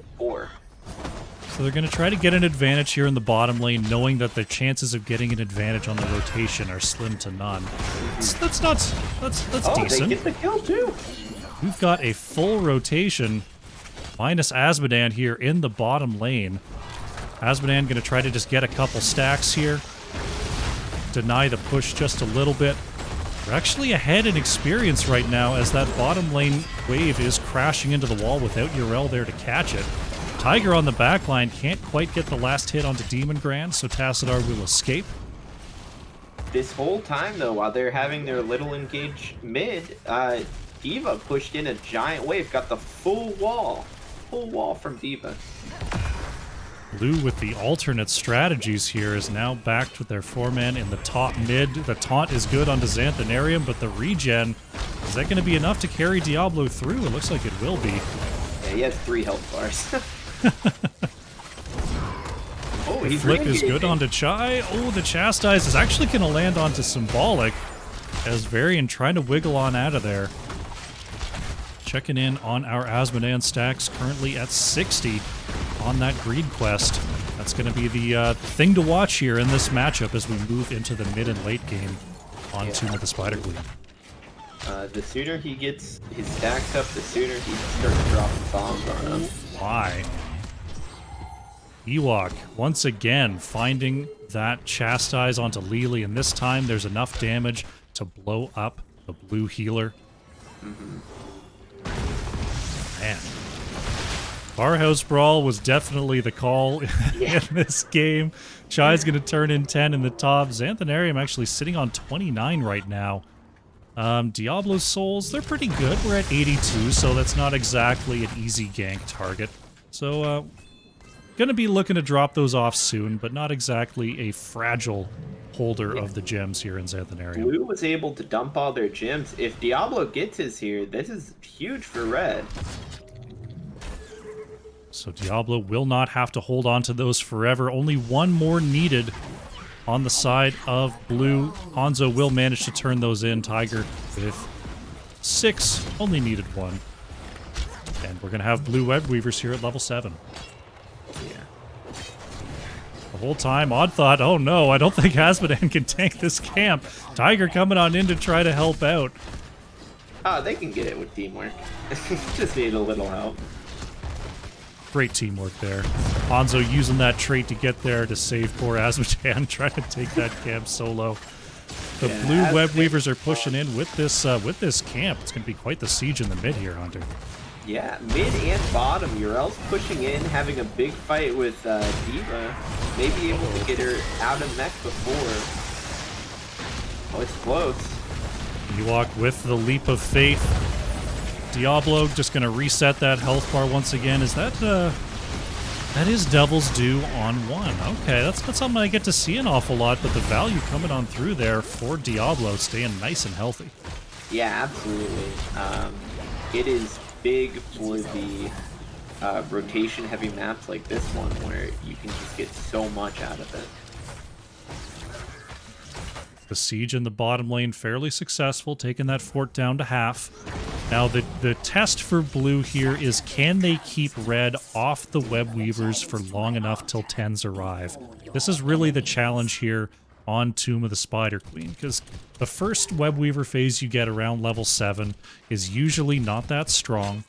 So they're going to try to get an advantage here in the bottom lane, knowing that the chances of getting an advantage on the rotation are slim to none. That's decent. They get the kill too. We've got a full rotation, minus Azmodan here in the bottom lane. Azmodan going to try to just get a couple stacks here. Deny the push just a little bit. We're actually ahead in experience right now as that bottom lane wave is crashing into the wall without Urel there to catch it. Tiger on the backline can't quite get the last hit onto Demon Grand, so Tassadar will escape. This whole time, though, while they're having their little engage mid, D.Va pushed in a giant wave, got the full wall from D.Va. Blue with the alternate strategies here is now backed with their 4-man in the top mid. The taunt is good onto Xanthanarium, but the regen, is that going to be enough to carry Diablo through? It looks like it will be. Yeah, he has 3 health bars. Oh, he's flip is good onto Chai. Oh, the Chastise is actually going to land onto Symbolic as Varian trying to wiggle on out of there. Checking in on our Azmodan stacks, currently at 60 on that greed quest. That's going to be the thing to watch here in this matchup as we move into the mid and late game on Tomb of the Spider Queen. The sooner he gets his stacks up, the sooner he starts dropping bombs on him. Why? Ewok, once again, finding that Chastise onto Lili, and this time there's enough damage to blow up the blue healer. Man. Barhouse Brawl was definitely the call in this game. Chai's going to turn in 10 in the top. Xanthanarium actually sitting on 29 right now. Diablo's souls, they're pretty good. We're at 82, so that's not exactly an easy gank target. So, gonna be looking to drop those off soon, but not exactly a fragile holder of the gems here in Xanthanarium. Blue was able to dump all their gems. If Diablo gets his here, this is huge for Red. So Diablo will not have to hold on to those forever. Only one more needed on the side of blue. Hanzo will manage to turn those in. Tiger with 6, only needed 1. And we're going to have blue web weavers here at level 7. Yeah. The whole time, Odd thought, oh no, I don't think Hasmodan can tank this camp. Tiger coming on in to try to help out. Oh, they can get it with teamwork. Just need a little help. Great teamwork there. Hanzo using that trait to get there to save poor Hasmodan, trying to take that camp solo. The blue web weavers are pushing in with this camp. It's going to be quite the siege in the mid here, Hunter. Yeah, mid and bottom. Urel's pushing in, having a big fight with Diva. Maybe able to get her out of mech before. Oh, it's close. Ewok with the leap of faith. Diablo just going to reset that health bar once again. Is that that is Devil's Due on 1. Okay, that's not something I get to see an awful lot, but the value coming on through there for Diablo, staying nice and healthy. Yeah, absolutely. It is big for the rotation-heavy maps like this one, where you can just get so much out of it. The siege in the bottom lane fairly successful, taking that fort down to half. Now the test for blue here is, can they keep red off the web weavers for long enough till 10s arrive? This is really the challenge here on Tomb of the Spider Queen, because the first web weaver phase you get around level 7 is usually not that strong,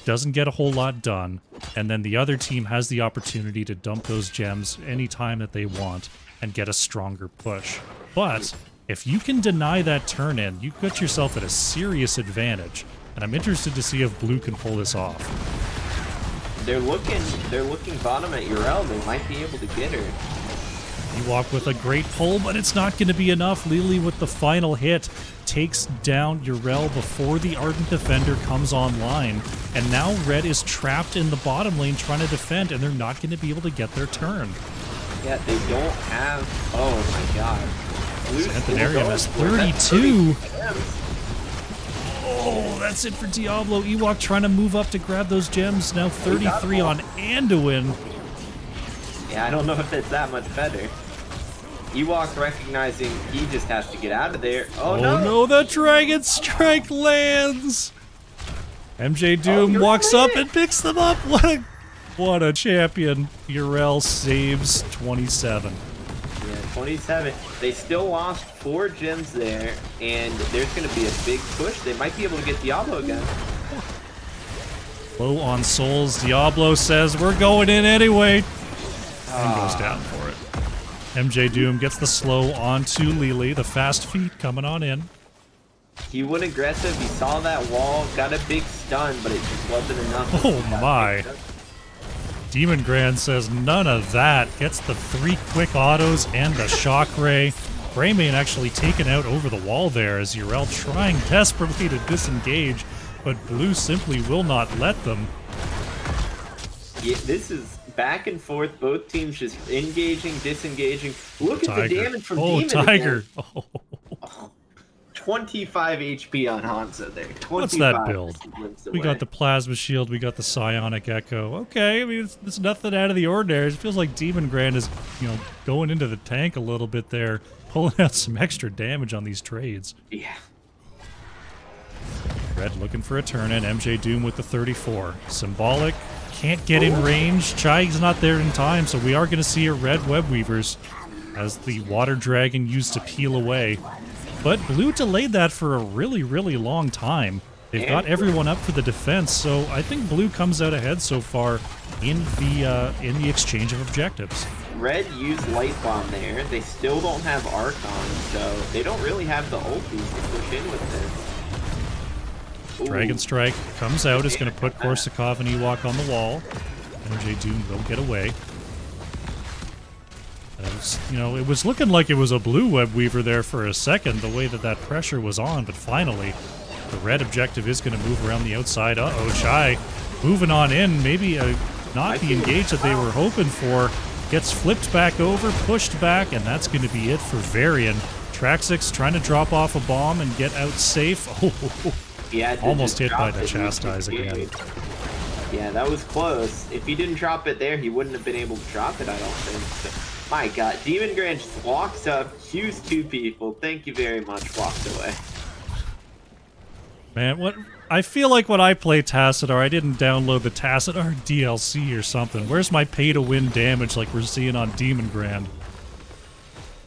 doesn't get a whole lot done, and then the other team has the opportunity to dump those gems anytime that they want and get a stronger push. But if you can deny that turn in, you put yourself at a serious advantage, and I'm interested to see if blue can pull this off. They're looking bottom at Urel. They might be able to get her. Ewok with a great pull, but it's not going to be enough. Lily with the final hit takes down Urel before the Ardent Defender comes online, and now red is trapped in the bottom lane trying to defend, and they're not going to be able to get their turn. Yeah, they don't have... Oh my god. Santanarium is 32. Oh, that's it for Diablo. Ewok trying to move up to grab those gems. Now 33 on Anduin. Yeah, I don't know if it's that much better. Ewok recognizing he just has to get out of there. Oh no, the Dragon Strike lands. MJ Doom walks up and picks them up. What a champion. Urel saves 27. Yeah, 27. They still lost 4 gems there, and there's going to be a big push. They might be able to get Diablo again. Low on souls. Diablo says, we're going in anyway. And goes down for it. MJ Doom gets the slow onto Lily. The fast feet coming on in. He went aggressive. He saw that wall, got a big stun, but it just wasn't enough. Oh my. Demon Grand says none of that. Gets the 3 quick autos and the shock ray. Greymane actually taken out over the wall there as Urel trying desperately to disengage, but blue simply will not let them. Yeah, this is back and forth. Both teams just engaging, disengaging. Look at the damage from Demon. Tiger. Oh. 25 HP on Hanzo there. 25. What's that build? We got the Plasma Shield, we got the Psionic Echo. Okay, I mean, it's nothing out of the ordinary. It feels like Demon Grand is, going into the tank a little bit there, pulling out some extra damage on these trades. Yeah. Red looking for a turn in. MJ Doom with the 34. Symbolic can't get in range. Chai's not there in time, so we are going to see a red web weavers as the Water Dragon used to peel away. But blue delayed that for a really, really long time. They've got everyone up for the defense, so I think blue comes out ahead so far in the exchange of objectives. Red used Light Bomb there. They still don't have Archon, so they don't really have the ultis to push in with this. Ooh. Dragon Strike comes out, is going to put Korsakov and Ewok on the wall. MJ Doom will get away. It was looking like it was a blue web weaver there for a second, the way that pressure was on, but finally, the red objective is going to move around the outside. Uh-oh, Chai moving on in, maybe not the engage that they were hoping for. Gets flipped back over, pushed back, and that's going to be it for Varian. Traxix trying to drop off a bomb and get out safe. Oh, yeah, almost hit by the Chastise again. Yeah, that was close. If he didn't drop it there, he wouldn't have been able to drop it, I don't think. My god, Demon Grand just walks up, cues 2 people, thank you very much, walks away. Man, what? I feel like when I play Tassadar, I didn't download the Tassadar DLC or something. Where's my pay-to-win damage like we're seeing on Demon Grand?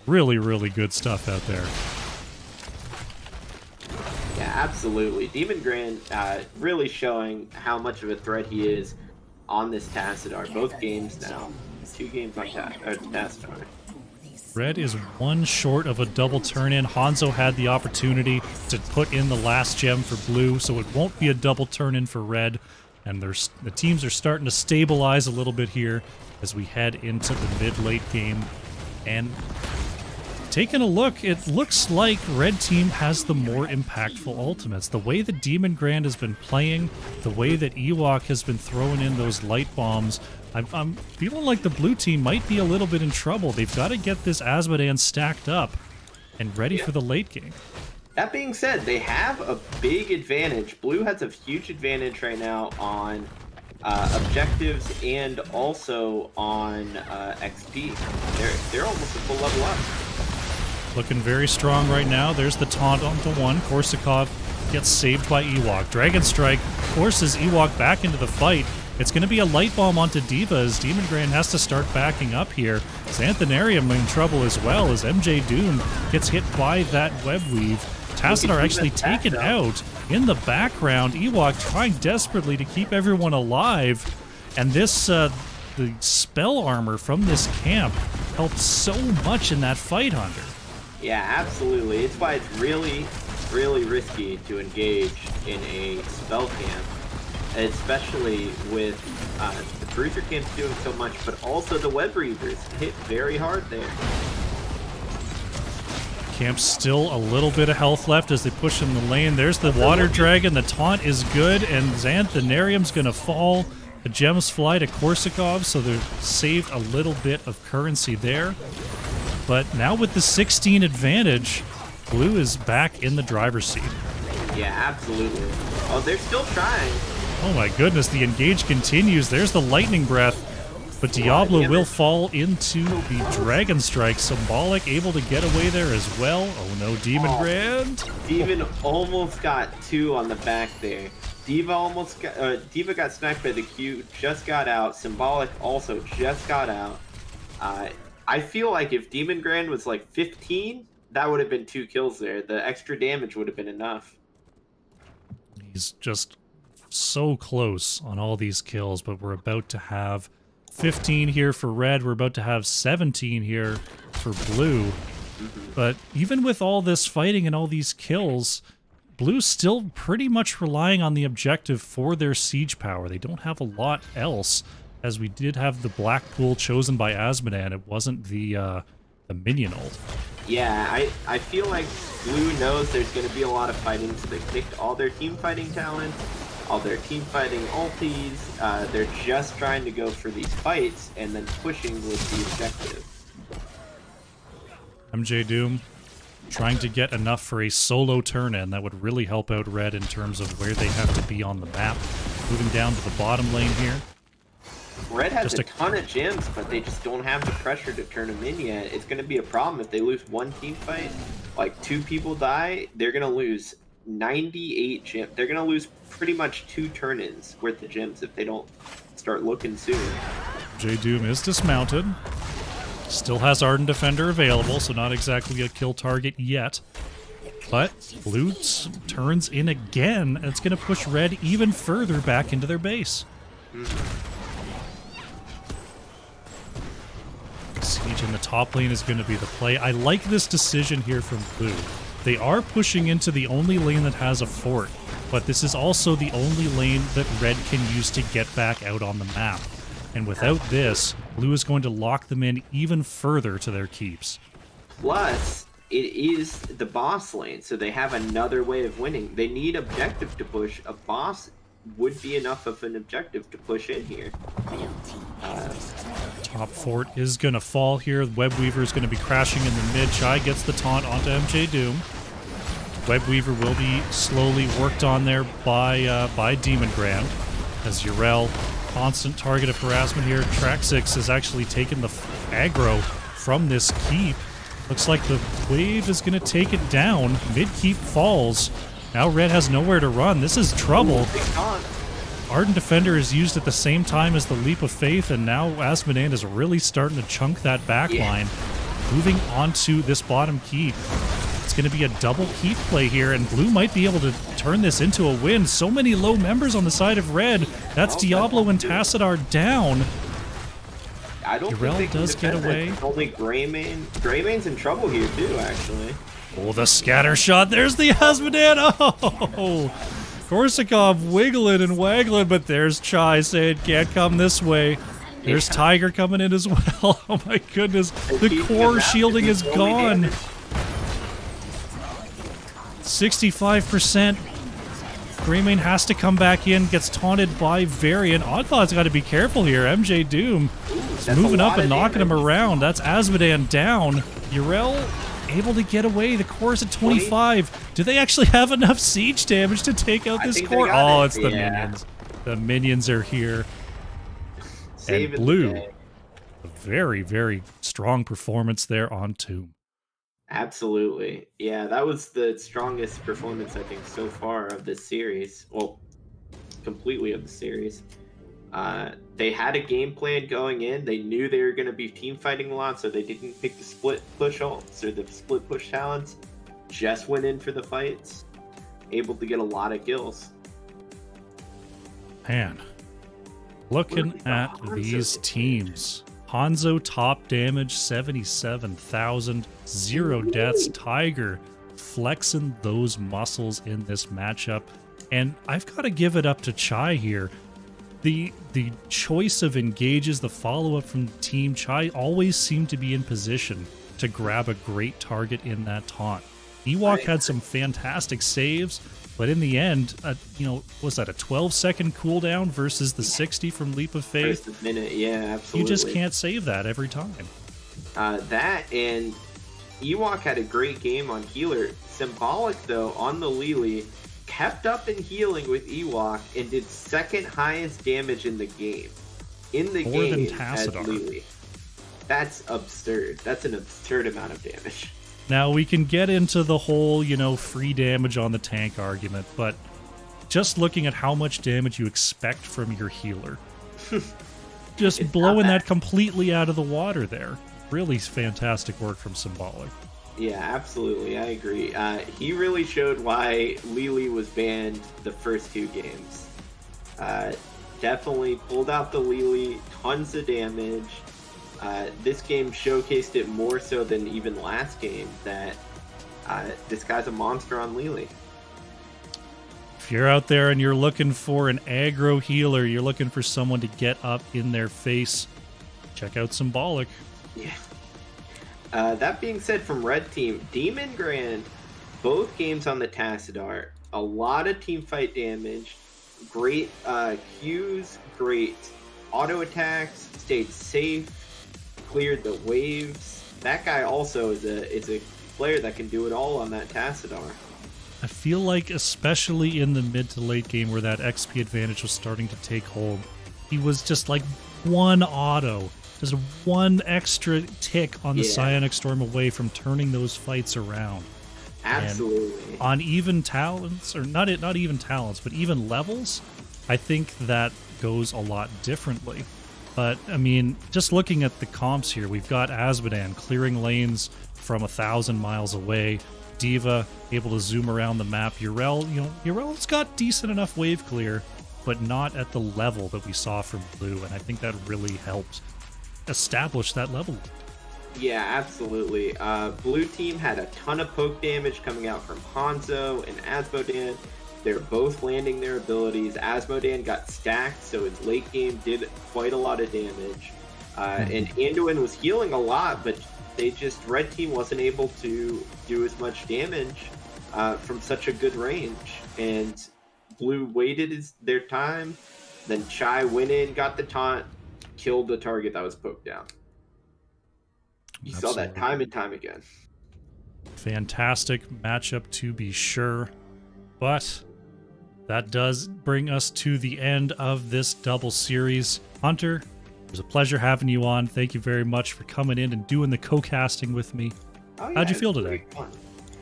Really, really good stuff out there. Yeah, absolutely. Demon Grand really showing how much of a threat he is on this Tassadar. Both games now. 2 games on Tassadar. Red is 1 short of a double turn-in. Hanzo had the opportunity to put in the last gem for blue, so it won't be a double turn-in for red. And the teams are starting to stabilize a little bit here as we head into the mid-late game. And taking a look, it looks like red team has the more impactful ultimates. The way that Demon Grand has been playing, the way that Ewok has been throwing in those light bombs, I'm feeling like the blue team might be a little bit in trouble. They've got to get this Azmodan stacked up and ready for the late game. That being said, they have a big advantage. Blue has a huge advantage right now on objectives and also on XP. They're almost a full level up. Looking very strong right now. There's the taunt onto 1. Korsakov gets saved by Ewok. Dragon Strike forces Ewok back into the fight. It's going to be a light bomb onto D.Va as Demon Grand has to start backing up here. Xanthanarium in trouble as well as MJ Doom gets hit by that web weave. Tassadar actually taken out in the background. Ewok trying desperately to keep everyone alive. And this, the spell armor from this camp helped so much in that fight, Hunter. Yeah, absolutely. It's why it's really, really risky to engage in a spell camp. Especially with the Bruiser camps doing so much, but also the Web Reavers hit very hard there. Camp's still a little bit of health left as they push in the lane. There's the Water Dragon. The taunt is good, and Xanthanarium's going to fall. The gems fly to Korsakov, so they've saved a little bit of currency there. But now with the 16 advantage, Blue is back in the driver's seat. Yeah, absolutely. Oh, they're still trying. Oh my goodness, the engage continues. There's the lightning breath. But Diablo will fall into the Dragon Strike. Symbolic able to get away there as well. Oh no, Demon Grand. Demon almost got 2 on the back there. D.Va got sniped by the Q, just got out. Symbolic also just got out. I feel like if Demon Grand was like 15, that would have been 2 kills there. The extra damage would have been enough. He's just so close on all these kills, but we're about to have 15 here for red. We're about to have 17 here for blue. But even with all this fighting and all these kills, blue's still pretty much relying on the objective for their siege power. They don't have a lot else, as we did have the black pool chosen by Azmodan. It wasn't the minion ult. Yeah, I feel like blue knows there's going to be a lot of fighting, so they picked all their team fighting talent, all their team fighting ultis. They're just trying to go for these fights and then pushing with the objective. MJ Doom trying to get enough for a solo turn-in that would really help out red in terms of where they have to be on the map. Moving down to the bottom lane here. Red has a ton of gems, but they just don't have the pressure to turn them in yet. It's going to be a problem if they lose one team fight. Like 2 people die, they're going to lose 98 gems. They're going to lose pretty much 2 turn-ins worth of gems if they don't start looking soon. J Doom is dismounted. Still has Ardent Defender available, so not exactly a kill target yet. But blue turns in again, and it's going to push red even further back into their base. Siege in the top lane is going to be the play. I like this decision here from blue. They are pushing into the only lane that has a fort, but this is also the only lane that red can use to get back out on the map. And without this, blue is going to lock them in even further to their keeps. Plus, it is the boss lane, so they have another way of winning. They need objective to push. A boss would be enough of an objective to push in here. Top fort is going to fall here. Web Weaver is going to be crashing in the mid. Chai gets the taunt onto MJ Doom. Web Weaver will be slowly worked on there by Demon Grand, as Yrel, constant target of harassment here. Track 6 has actually taken the aggro from this keep. Looks like the wave is going to take it down. Mid-keep falls. Now Red has nowhere to run. This is trouble. Ardent Defender is used at the same time as the Leap of Faith, and now Asmodean is really starting to chunk that back line. Moving on to this bottom keep. It's going to be a double keep play here, and Blue might be able to turn this into a win. So many low members on the side of Red. That's Diablo and Tassadar down. I don't Urel think does get away. It's only Greymane. Greymane's in trouble here too, actually. Oh, the scatter shot. There's the Asmodean. Oh, Korsakov wiggling and waggling, but there's Chai saying can't come this way. There's Tiger coming in as well. Oh my goodness. The core shielding is gone. 65%. Greymane has to come back in, gets taunted by Varian. Oddthaw's got to be careful here. MJ Doom is moving up and knocking him around. That's Asmodean down. Urel able to get away. The core's at 25. Do they actually have enough siege damage to take out this core? Oh, it's the minions. The minions are here. And Blue, a very, very strong performance there on Tomb. Absolutely. Yeah, that was the strongest performance, I think, so far of this series. Well, completely of the series. They had a game plan going in. They knew they were going to be team fighting a lot, so they didn't pick the split push ults or the split push talents. Just went in for the fights. Able to get a lot of kills. Man, looking at these teams. Hanzo top damage, 77,000, 0 deaths. Tiger flexing those muscles in this matchup. And I've got to give it up to Chai here. The choice of engages, the follow-up from the team, Chai always seemed to be in position to grab a great target in that taunt. Ewok had some fantastic saves, but in the end, was that a 12-second cooldown versus the 60 from Leap of Faith? First minute, yeah, absolutely. You just can't save that every time. That and Ewok had a great game on healer. Symbolic, though, on the Lily, kept up in healing with Ewok and did second highest damage in the game. More than Tassadar. Lily. That's absurd. That's an absurd amount of damage. Now, we can get into the whole, free damage on the tank argument, but just looking at how much damage you expect from your healer. Just blowing that completely out of the water there. Really fantastic work from Symbolic. Yeah, absolutely. I agree. He really showed why Lily was banned the first two games. Definitely pulled out the Lily, tons of damage. This game showcased it more so than even last game, that this guy's a monster on Lily. If you're out there and you're looking for an aggro healer, you're looking for someone to get up in their face, check out Symbolic. Yeah. That being said, from Red Team, Demon Grand, both games on the Tassadar, a lot of team fight damage, great Qs, great auto attacks, stayed safe, cleared the waves. That guy also is a player that can do it all on that Tassadar. I feel like, especially in the mid to late game where that XP advantage was starting to take hold, he was just like one auto, just one extra tick on the Psionic Storm away from turning those fights around. Absolutely. And on even talents, or not even talents, but even levels, I think that goes a lot differently. But, I mean, just looking at the comps here, we've got Asmodean clearing lanes from 1,000 miles away. Diva able to zoom around the map. Urel, Urel's got decent enough wave clear, but not at the level that we saw from Blue, and I think that really helped establish that level. Yeah, absolutely. Blue team had a ton of poke damage coming out from Hanzo and Asmodean. They're both landing their abilities. Asmodean got stacked, so his late game did quite a lot of damage. And Anduin was healing a lot, but Red team wasn't able to do as much damage from such a good range. And Blue waited their time. Then Chai went in, got the taunt, killed the target that was poked down. You saw that time and time again. Fantastic matchup to be sure. But that does bring us to the end of this double series. Hunter, It was a pleasure having you on. Thank you very much for coming in and doing the co-casting with me. Oh, yeah, How'd you feel today?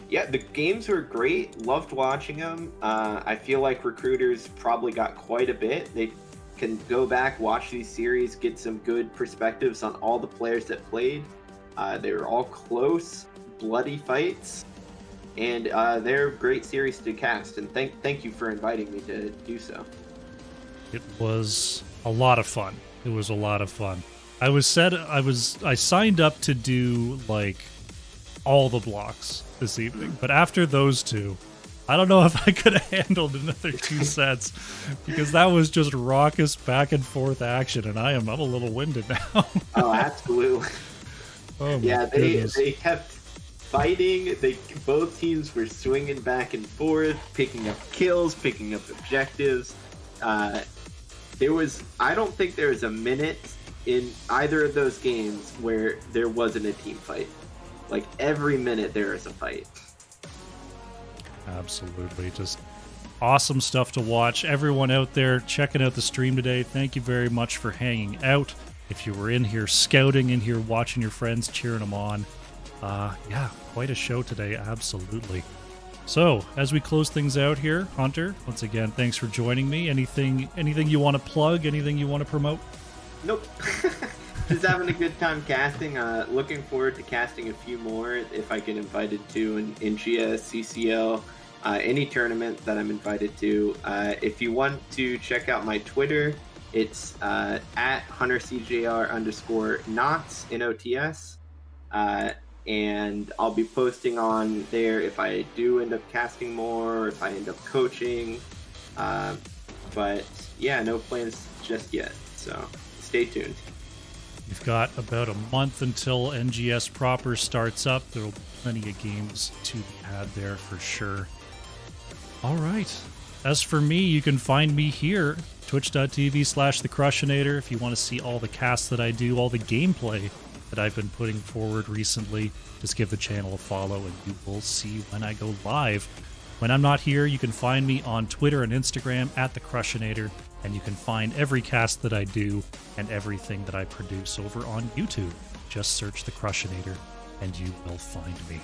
Yeah, the games were great. Loved watching them. I feel like recruiters probably got quite a bit. They can go back, watch these series, get some good perspectives on all the players that played. They were all close, bloody fights, and they're a great series to cast. And thank you for inviting me to do so. It was a lot of fun. It was a lot of fun. I signed up to do like all the blocks this evening, but after those two, I don't know if I could have handled another 2 sets because that was just raucous back and forth action, and I'm a little winded now. Oh, absolutely. Oh, yeah, they kept fighting. Both teams were swinging back and forth, picking up kills, picking up objectives. I don't think there was a minute in either of those games where there wasn't a team fight. Like every minute there is a fight. Absolutely. Just awesome stuff to watch. Everyone out there checking out the stream today, thank you very much for hanging out. If you were in here scouting, in here watching your friends, cheering them on. Yeah, quite a show today. Absolutely. So, as we close things out here, Hunter, once again, thanks for joining me. Anything you want to plug? Anything you want to promote? Nope. Just having a good time casting. Looking forward to casting a few more if I get invited to an NGS, CCL, any tournament that I'm invited to. If you want to check out my Twitter, it's at HunterCJR_Knots, N-O-T-S. And I'll be posting on there if I do end up casting more, if I end up coaching. But yeah, no plans just yet. So stay tuned. You've got about a month until NGS proper starts up. There will be plenty of games to be had there for sure. All right. As for me, you can find me here, twitch.tv/thecrushinator. If you want to see all the casts that I do, all the gameplay that I've been putting forward recently, just give the channel a follow and you will see when I go live. When I'm not here, you can find me on Twitter and Instagram at thecrushinator. And you can find every cast that I do and everything that I produce over on YouTube. Just search The Crushinator and you will find me.